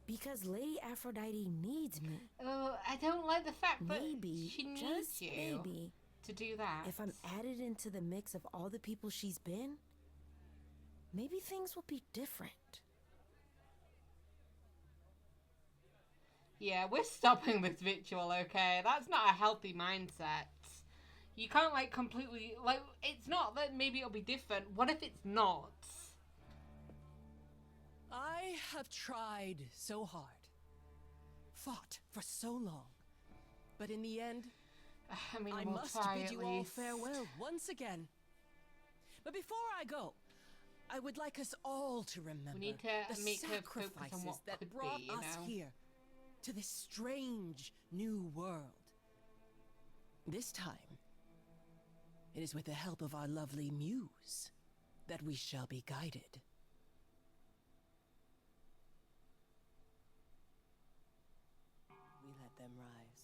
Because Lady Aphrodite needs me. Oh, I don't like the fact that Maybe, she needs just you maybe, to do that. if I'm added into the mix of all the people she's been, maybe things will be different. Yeah, we're stopping this ritual, okay? That's not a healthy mindset. You can't, like, completely... Like, it's not that maybe it'll be different. What if it's not? I have tried so hard, fought for so long, but in the end, I mean, I we'll must try bid at you all least. farewell once again. But before I go, I would like us all to remember We need to the make her focus on sacrifices what that could brought be, you us know? here to this strange new world. This time, it is with the help of our lovely muse that we shall be guided. We let them rise.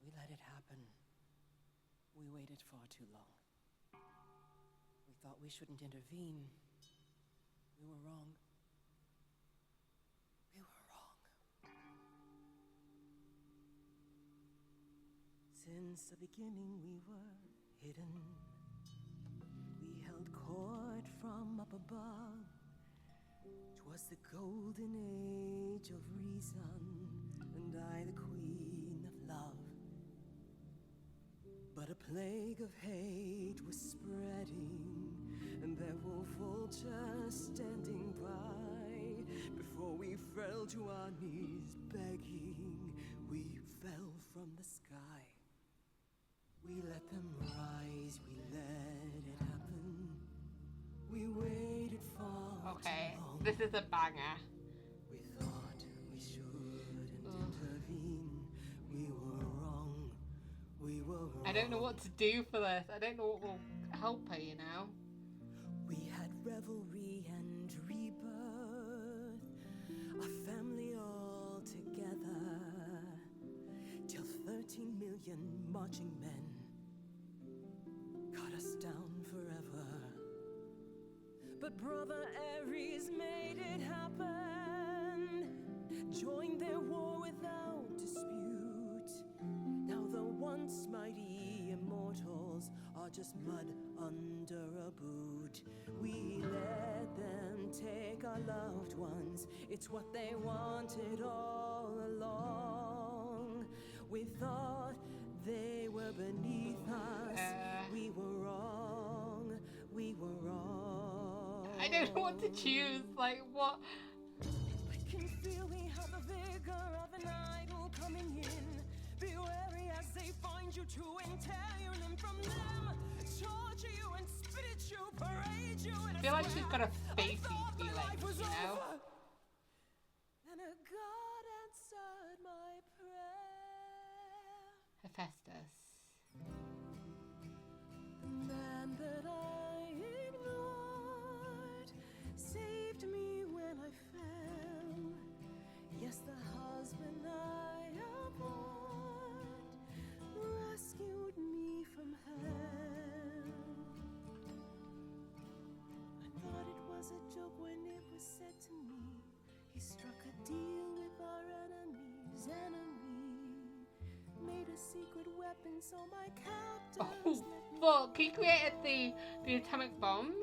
We let it happen. We waited far too long. We thought we shouldn't intervene. We were wrong. We were wrong. Since the beginning we were hidden. We held court from up above. 'Twas the golden age of reason, and I the queen of love. But a plague of hate was spreading, and there were vultures standing by. Before we fell to our knees begging, we fell from the sky. We let them rise, we let it happen. We waited for Okay, too long. this is a banger. We thought we shouldn't intervene. We were wrong. We were wrong. I don't know what to do for this. I don't know what will help her, you know? We had revelry and rebirth, a family all together, till 13 million marching men cut us down forever. But Brother Ares made it happen, joined their war without dispute. Now the once mighty immortals are just mud under a boot. We let them take our loved ones. It's what they wanted all along. We thought they were beneath us. We were wrong. We were wrong. I don't know what to choose. Like, what? I can feel we have the vigor of an idol coming in. Be wary as they find you to entail your limb from them. Torture you and spit at you, parade you in I feel like she's got a I facey thought my feeling, life was you know? over. And a God answered my prayer. Hephaestus. The man that I ignored saved me when I fell. Yes, the husband I abhorred rescued me from hell. I thought it was a joke when it was said to me. He struck a deal with our enemy's enemy, made a secret weapon weapon, so my Oh, captors let me fuck. He created the atomic bombs.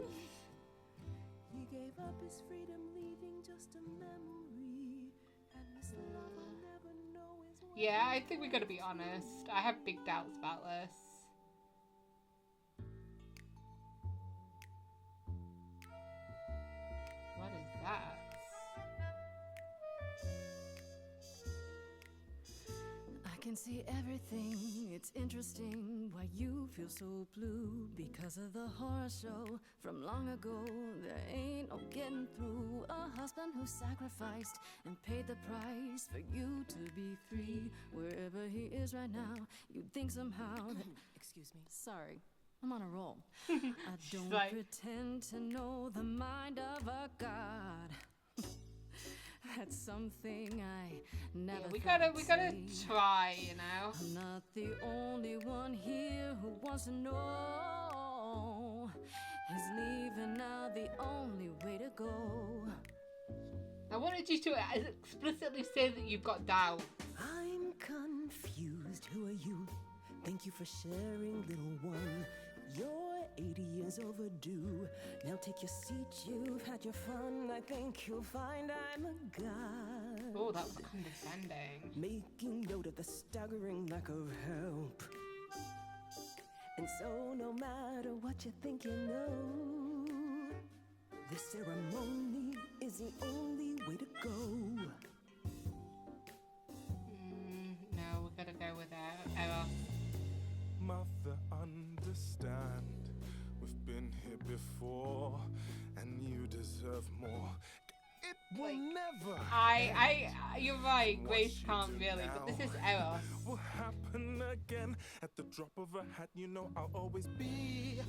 He gave up his freedom, leaving just a memory. And this love I'll never know is what Yeah, I think we gotta be honest. I have big doubts about this. What is that? I can see everything. It's interesting why you feel so blue. Because of the horror show from long ago. There ain't no getting through. A husband who sacrificed and paid the price for you to be free. Wherever he is right now, you'd think somehow that. Excuse me. Sorry. I'm on a roll. I don't like- pretend to know the mind of a god. That's something I never Yeah, we thought gotta I'd say. try, you know. I'm not the only one here who wants to know. Is leaving now the only way to go? I wanted you to explicitly say that you've got doubts. I'm confused. Who are you? Thank you for sharing, little one. You're 80 years overdue. Now take your seat, you've had your fun. I think you'll find I'm a god. Oh, that was condescending. Making note of the staggering lack of help. And so, no matter what you think you know, this ceremony is the only way to go. No, we gotta go with Eros. Mother, understand. We've been here before, and you deserve more. It will never. You're right. What Grace you can't do really, but this now is Eros. will happen again at the drop of a hat. You know I'll always be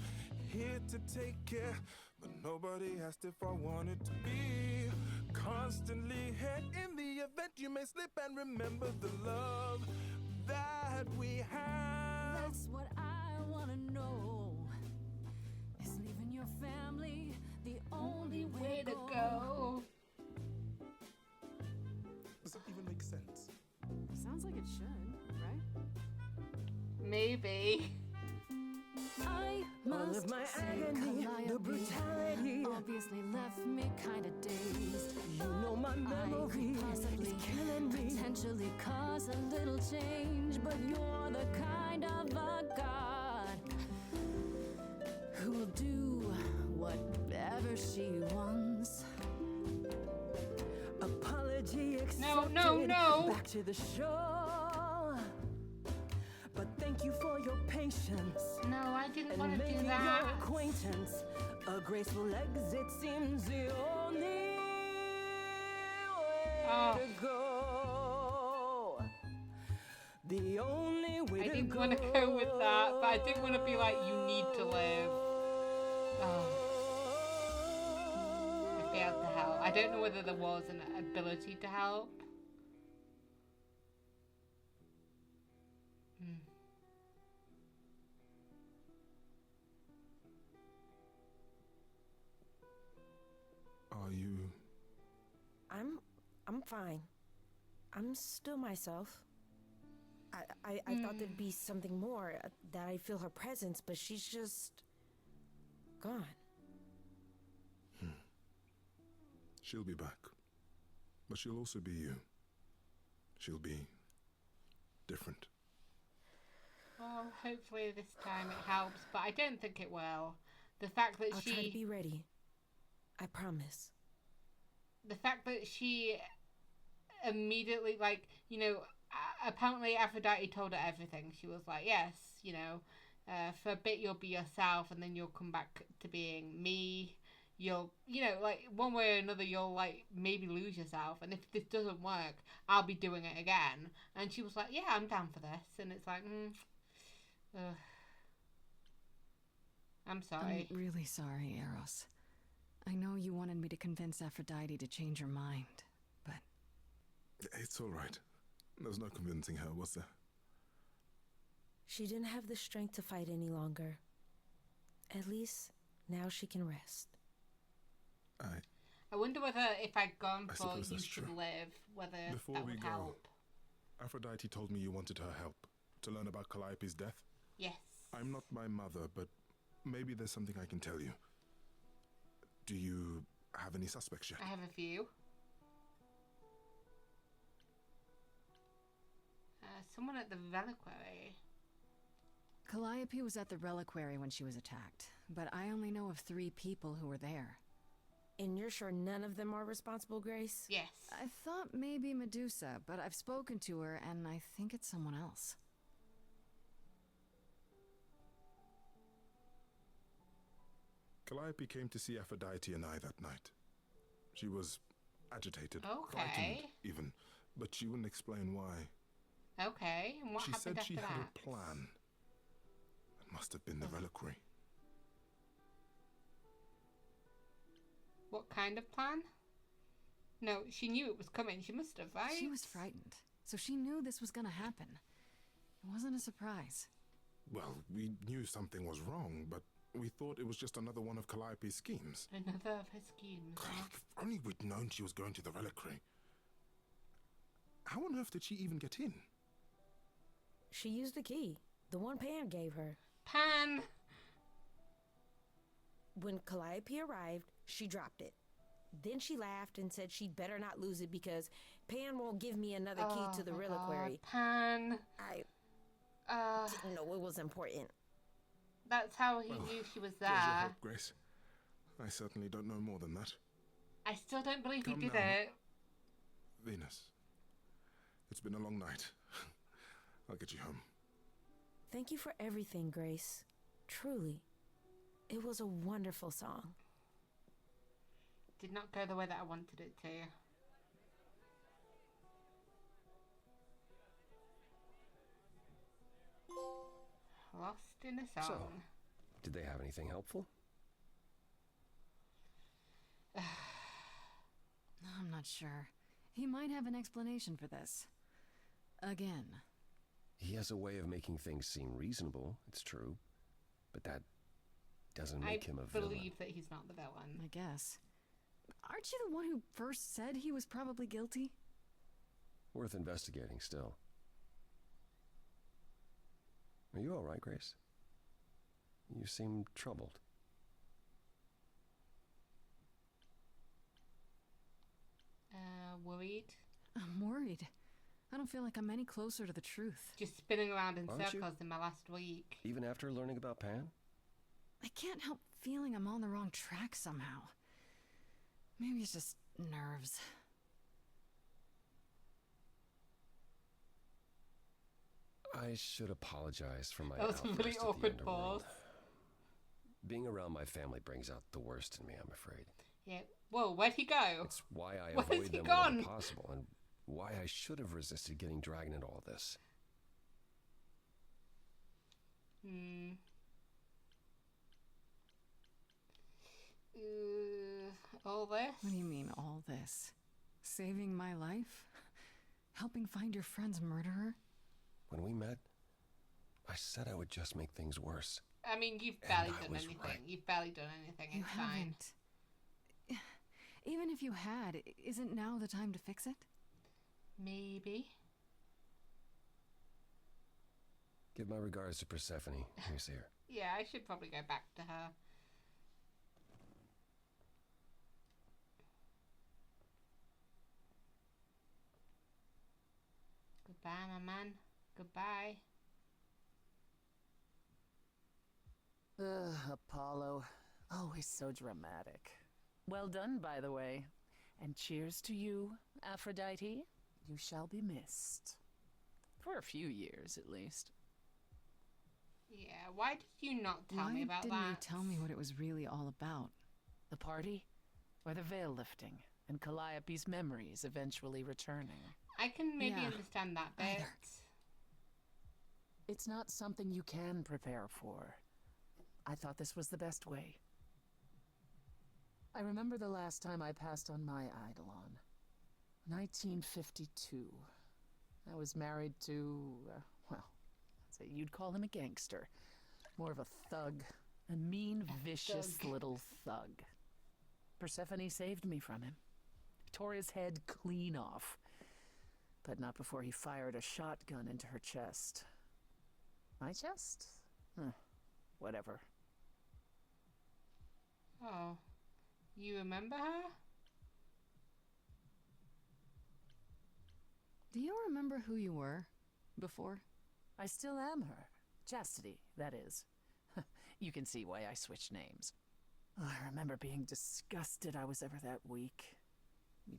here to take care, but nobody asked if I wanted to be constantly here in the event you may slip and remember the love that we have. That's what I wanna know. Is leaving your family the only way to go? Does that even make sense? Sounds like it should, right? Maybe. I All must of my say, agony, the Calliope brutality. obviously left me kinda dazed. You know my I memory could is possibly killing me. potentially cause a little change, but you're the kind of a god who'll do whatever she wants. Apology No, accepted. no, no. Back to the shore. But thank you for your patience No, I didn't and want to do making that. your acquaintance. A graceful exit seems the only way Oh. to go. The only way I to didn't go. want to go with that, but I didn't want to be like, you need to live. Oh. I failed to help. I don't know whether there was an ability to help. Are you? I'm fine. I'm still myself. I thought there'd be something more, that I feel her presence, but she's just gone. She'll be back. But she'll also be you. She'll be different. Well, hopefully this time it helps, but I don't think it will. The fact that I'll try to be ready. I promise. the fact that she immediately, like, you know, apparently Aphrodite told her everything. She was like, yes, you know, for a bit you'll be yourself, and then you'll come back to being me. You'll, you know, like, one way or another, you'll, like, maybe lose yourself, and if this doesn't work, I'll be doing it again. And she was like, yeah, I'm down for this. And it's like, I'm sorry. I'm really sorry, Eros. I know you wanted me to convince Aphrodite to change her mind, but It's all right. There's no convincing her, was there? She didn't have the strength to fight any longer. At least now she can rest. I wonder whether if I'd gone I for suppose you that's should true. live, whether Before that we would go, help. Aphrodite told me you wanted her help to learn about Calliope's death? Yes. I'm not my mother, but maybe there's something I can tell you. Do you have any suspects yet? I have a few. Someone at the reliquary. Calliope was at the reliquary when she was attacked, but I only know of 3 people who were there. And you're sure none of them are responsible, Grace? Yes. I thought maybe Medusa, but I've spoken to her and I think it's someone else. Calliope came to see Aphrodite and I that night. She was agitated, Okay. frightened even, but she wouldn't explain why. Okay, and what She happened said she after had that? a plan. It must have been the reliquary. What kind of plan? No, she knew it was coming. She must have, right? She was frightened, so she knew this was gonna happen. It wasn't a surprise. Well, we knew something was wrong, but we thought it was just another one of Calliope's schemes. Another of her schemes. Huh? If only we'd known she was going to the reliquary. How on earth did she even get in? She used the key, the one Pan gave her. Pan! When Calliope arrived, she dropped it. Then she laughed and said she'd better not lose it because Pan won't give me another key to the my reliquary. God, Pan. I Uh, didn't know it was important. that's how he Well, knew she was There's your there. hope, Grace. I certainly don't know more than that. I still don't believe he Come did now. it. Venus, it's been a long night. I'll get you home. Thank you for everything, Grace. Truly. It was a wonderful song. Did not go the way that I wanted it to. Lost in a song. So, did they have anything helpful? I'm not sure. He might have an explanation for this. Again. He has a way of making things seem reasonable, it's true. But that doesn't make him a villain. I believe that he's not the villain. I guess. Aren't you the one who first said he was probably guilty? Worth investigating still. Are you all right, Grace? You seem troubled. Worried? I'm worried. I don't feel like I'm any closer to the truth. Just spinning around in Aren't you? circles in my last week. Even after learning about Pan? I can't help feeling I'm on the wrong track somehow. Maybe it's just nerves. I should apologize for my That was a outburst really at the awkward underworld. pause. Being around my family brings out the worst in me, I'm afraid. Yeah. Whoa, where'd he go? It's why I Where's avoid he them gone? whenever possible, and why I should have resisted getting dragged into all this. All this? What do you mean, all this? Saving my life? Helping find your friend's murderer? When we met, I said I would just make things worse. I mean, you've And barely I done was anything. right. You've barely done anything. You It's fine. haven't. Even if you had, isn't now the time to fix it? Maybe. Give my regards to Persephone, who's here. Yeah, I should probably go back to her. Goodbye, my man. Goodbye. Ugh, Apollo. Always so dramatic. Well done, by the way. And cheers to you, Aphrodite. You shall be missed. For a few years, at least. Yeah, why did you not tell Why me about didn't that? you tell me what it was really all about? The party? Or the veil lifting? And Calliope's memories eventually returning? I can maybe Yeah, understand that bit. either. It's not something you can prepare for. I thought this was the best way. I remember the last time I passed on my Eidolon. 1952. I was married to, well, I'd say you'd call him a gangster. More of a thug. A mean, vicious thug. little thug. Persephone saved me from him. Tore his head clean off. But not before he fired a shotgun into her chest. My chest? Huh. Whatever. Oh. You remember her? Do you remember who you were before? I still am her. Chastity, that is. You can see why I switched names. Oh, I remember being disgusted I was ever that weak.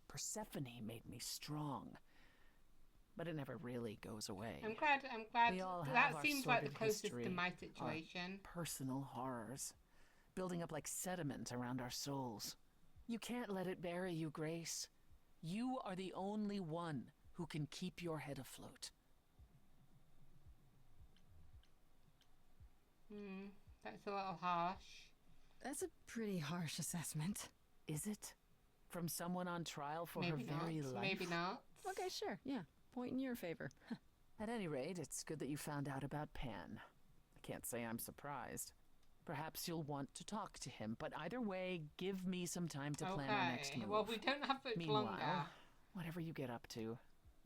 Persephone made me strong. But it never really goes away. I'm glad. We all have That our seems like the sordid closest history, to my our situation. personal horrors, building up like sediment around our souls. You can't let it bury you, Grace. You are the only one who can keep your head afloat. That's a little harsh. That's a pretty harsh assessment. Is it? From someone on trial for Maybe her very not. life? Maybe not. Okay, sure, yeah. Point in your favor. At any rate, it's good that you found out about Pan. I can't say I'm surprised. Perhaps you'll want to talk to him, but either way, give me some time to plan our next move. Well, we don't have much Meanwhile, longer. whatever you get up to,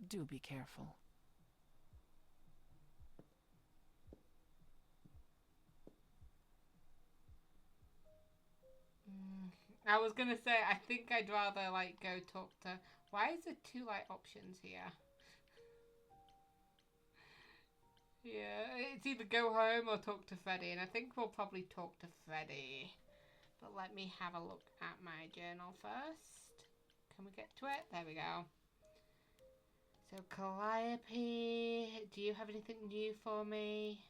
do be careful. I was gonna say, I think I'd rather, like, go talk to... Why is there two, like, options here? Yeah, it's either go home or talk to Freddy, and I think we'll probably talk to Freddy. But let me have a look at my journal first. Can we get to it? There we go. So, Calliope, do you have anything new for me?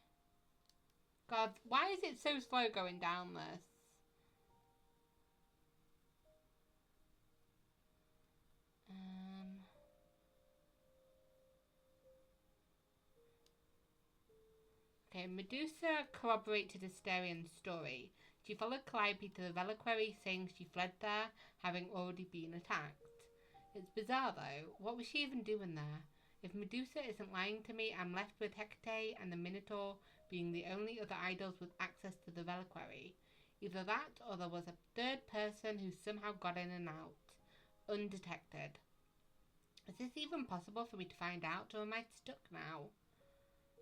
God, why is it so slow going down this? Okay, Medusa corroborated Asterian's story. She followed Calliope to the reliquary, saying she fled there, having already been attacked. It's bizarre, though. What was she even doing there? If Medusa isn't lying to me, I'm left with Hecate and the Minotaur being the only other idols with access to the reliquary. Either that, or there was a third person who somehow got in and out, undetected. Is this even possible for me to find out, or am I stuck now?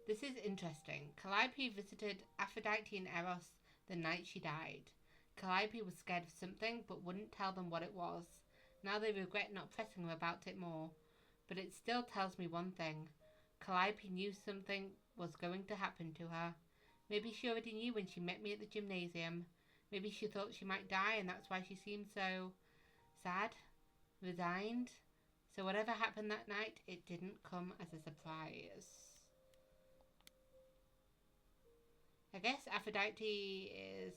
This is interesting. Calliope visited Aphrodite and Eros the night she died. Calliope was scared of something, but wouldn't tell them what it was. Now they regret not pressing her about it more. But it still tells me one thing. Calliope knew something was going to happen to her. Maybe she already knew when she met me at the gymnasium. Maybe she thought she might die, and that's why she seemed so sad, resigned. So whatever happened that night, it didn't come as a surprise. I guess Aphrodite is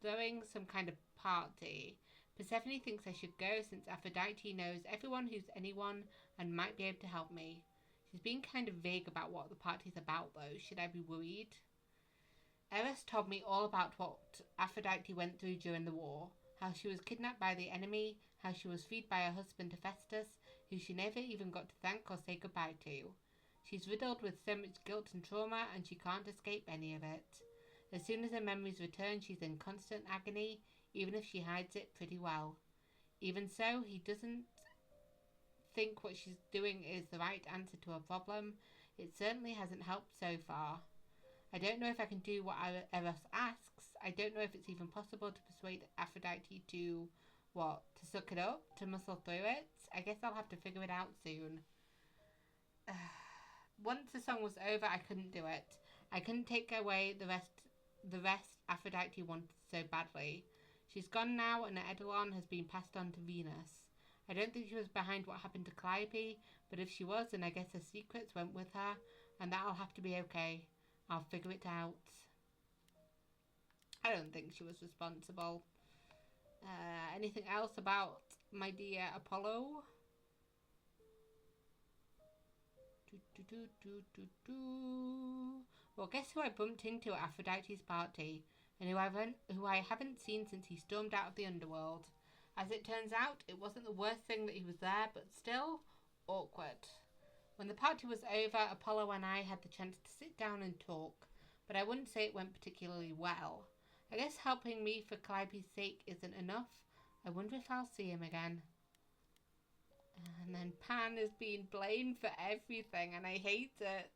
throwing some kind of party. Persephone thinks I should go since Aphrodite knows everyone who's anyone and might be able to help me. She's being kind of vague about what the party's about, though. Should I be worried? Eros told me all about what Aphrodite went through during the war. How she was kidnapped by the enemy, how she was freed by her husband Hephaestus, who she never even got to thank or say goodbye to. She's riddled with so much guilt and trauma, and she can't escape any of it. As soon as her memories return, she's in constant agony, even if she hides it pretty well. Even so, he doesn't think what she's doing is the right answer to her problem. It certainly hasn't helped so far. I don't know if I can do what Eros asks. I don't know if it's even possible to persuade Aphrodite to, to suck it up, to muscle through it. I guess I'll have to figure it out soon. Once the song was over, I couldn't do it. I couldn't take away the rest Aphrodite wanted so badly. She's gone now, and the Eidolon has been passed on to Venus. I don't think she was behind what happened to Calliope, but if she was, then I guess her secrets went with her, and that'll have to be okay. I'll figure it out. I don't think she was responsible. Anything else about my dear Apollo? Well, guess who I bumped into at Aphrodite's party, and who I haven't seen since he stormed out of the underworld. As it turns out, it wasn't the worst thing that he was there, but still awkward. When the party was over, Apollo and I had the chance to sit down and talk, but I wouldn't say it went particularly well. I guess helping me for Calliope's sake isn't enough. I wonder if I'll see him again. And then Pan is being blamed for everything, and I hate it.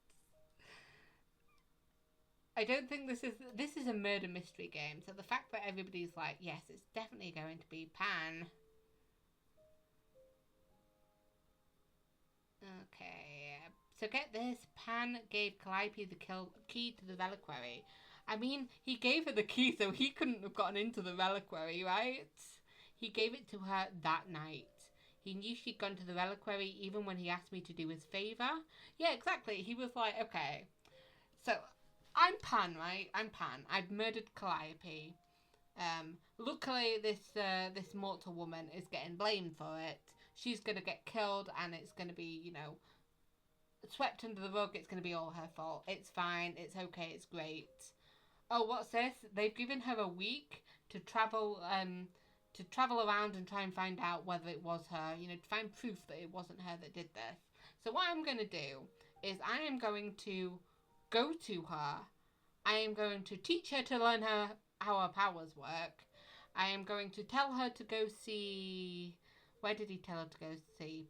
I don't think this is a murder mystery game. So the fact that everybody's like, yes, it's definitely going to be Pan. Okay. So get this, Pan gave Calliope the key to the reliquary. I mean, he gave her the key so he couldn't have gotten into the reliquary, right? He gave it to her that night. He knew she'd gone to the reliquary even when he asked me to do his favour. Yeah, exactly. He was like, okay, so I'm Pan, right? I'm Pan. I've murdered Calliope. Luckily, this mortal woman is getting blamed for it. She's going to get killed and it's going to be, you know, swept under the rug. It's going to be all her fault. It's fine. It's okay. It's great. Oh, what's this? They've given her a week to travel around and try and find out whether it was her, you know, to find proof that it wasn't her that did this. So what I'm going to do is I am going to go to her. I am going to teach her to learn how her powers work. I am going to tell her to go see... Where did he tell her to go see?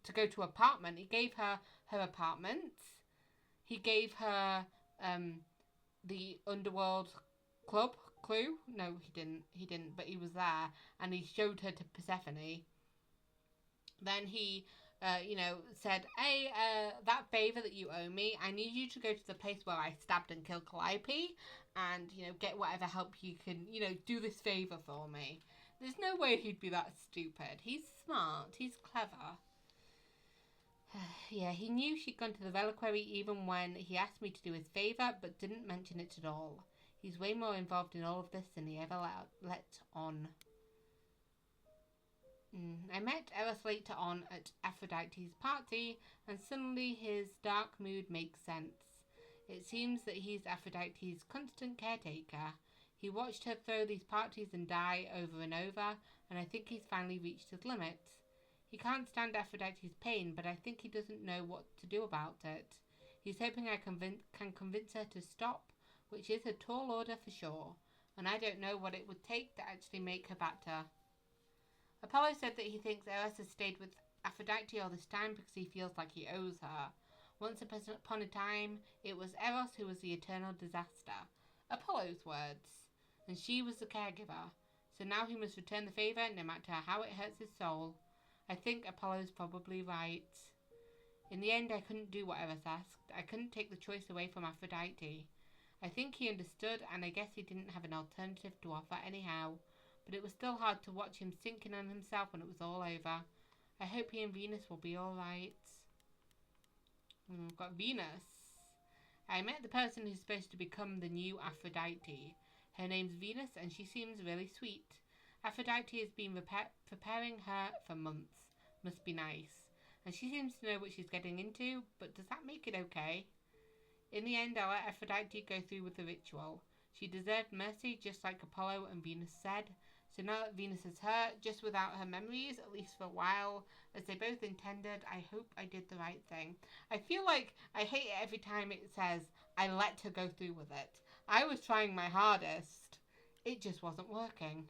To go to apartment. He gave her apartment. He gave her the underworld club clue. No, he didn't, but he was there and he showed her to Persephone. Then he you know, said, hey, that favour that you owe me, I need you to go to the place where I stabbed and killed Calliope and, you know, get whatever help you can, you know, do this favour for me. There's no way he'd be that stupid. He's smart. He's clever. Yeah, he knew she'd gone to the reliquary even when he asked me to do his favour, but didn't mention it at all. He's way more involved in all of this than he ever let on. I met Eros later on at Aphrodite's party, and suddenly his dark mood makes sense. It seems that he's Aphrodite's constant caretaker. He watched her throw these parties and die over and over, and I think he's finally reached his limits. He can't stand Aphrodite's pain, but I think he doesn't know what to do about it. He's hoping I can convince her to stop, which is a tall order for sure, and I don't know what it would take to actually make her better. Apollo said that he thinks Eros has stayed with Aphrodite all this time because he feels like he owes her. Once upon a time, it was Eros who was the eternal disaster. Apollo's words. And she was the caregiver. So now he must return the favour no matter how it hurts his soul. I think Apollo's probably right. In the end, I couldn't do what Eros asked. I couldn't take the choice away from Aphrodite. I think he understood, and I guess he didn't have an alternative to offer anyhow. But it was still hard to watch him sinking on himself when it was all over. I hope he and Venus will be alright. We've got Venus. I met the person who's supposed to become the new Aphrodite. Her name's Venus and she seems really sweet. Aphrodite has been preparing her for months. Must be nice. And she seems to know what she's getting into, but does that make it okay? In the end, I let Aphrodite go through with the ritual. She deserved mercy just like Apollo and Venus said. So now that Venus is hurt, just without her memories, at least for a while, as they both intended, I hope I did the right thing. I feel like I hate it every time it says, I let her go through with it. I was trying my hardest. It just wasn't working.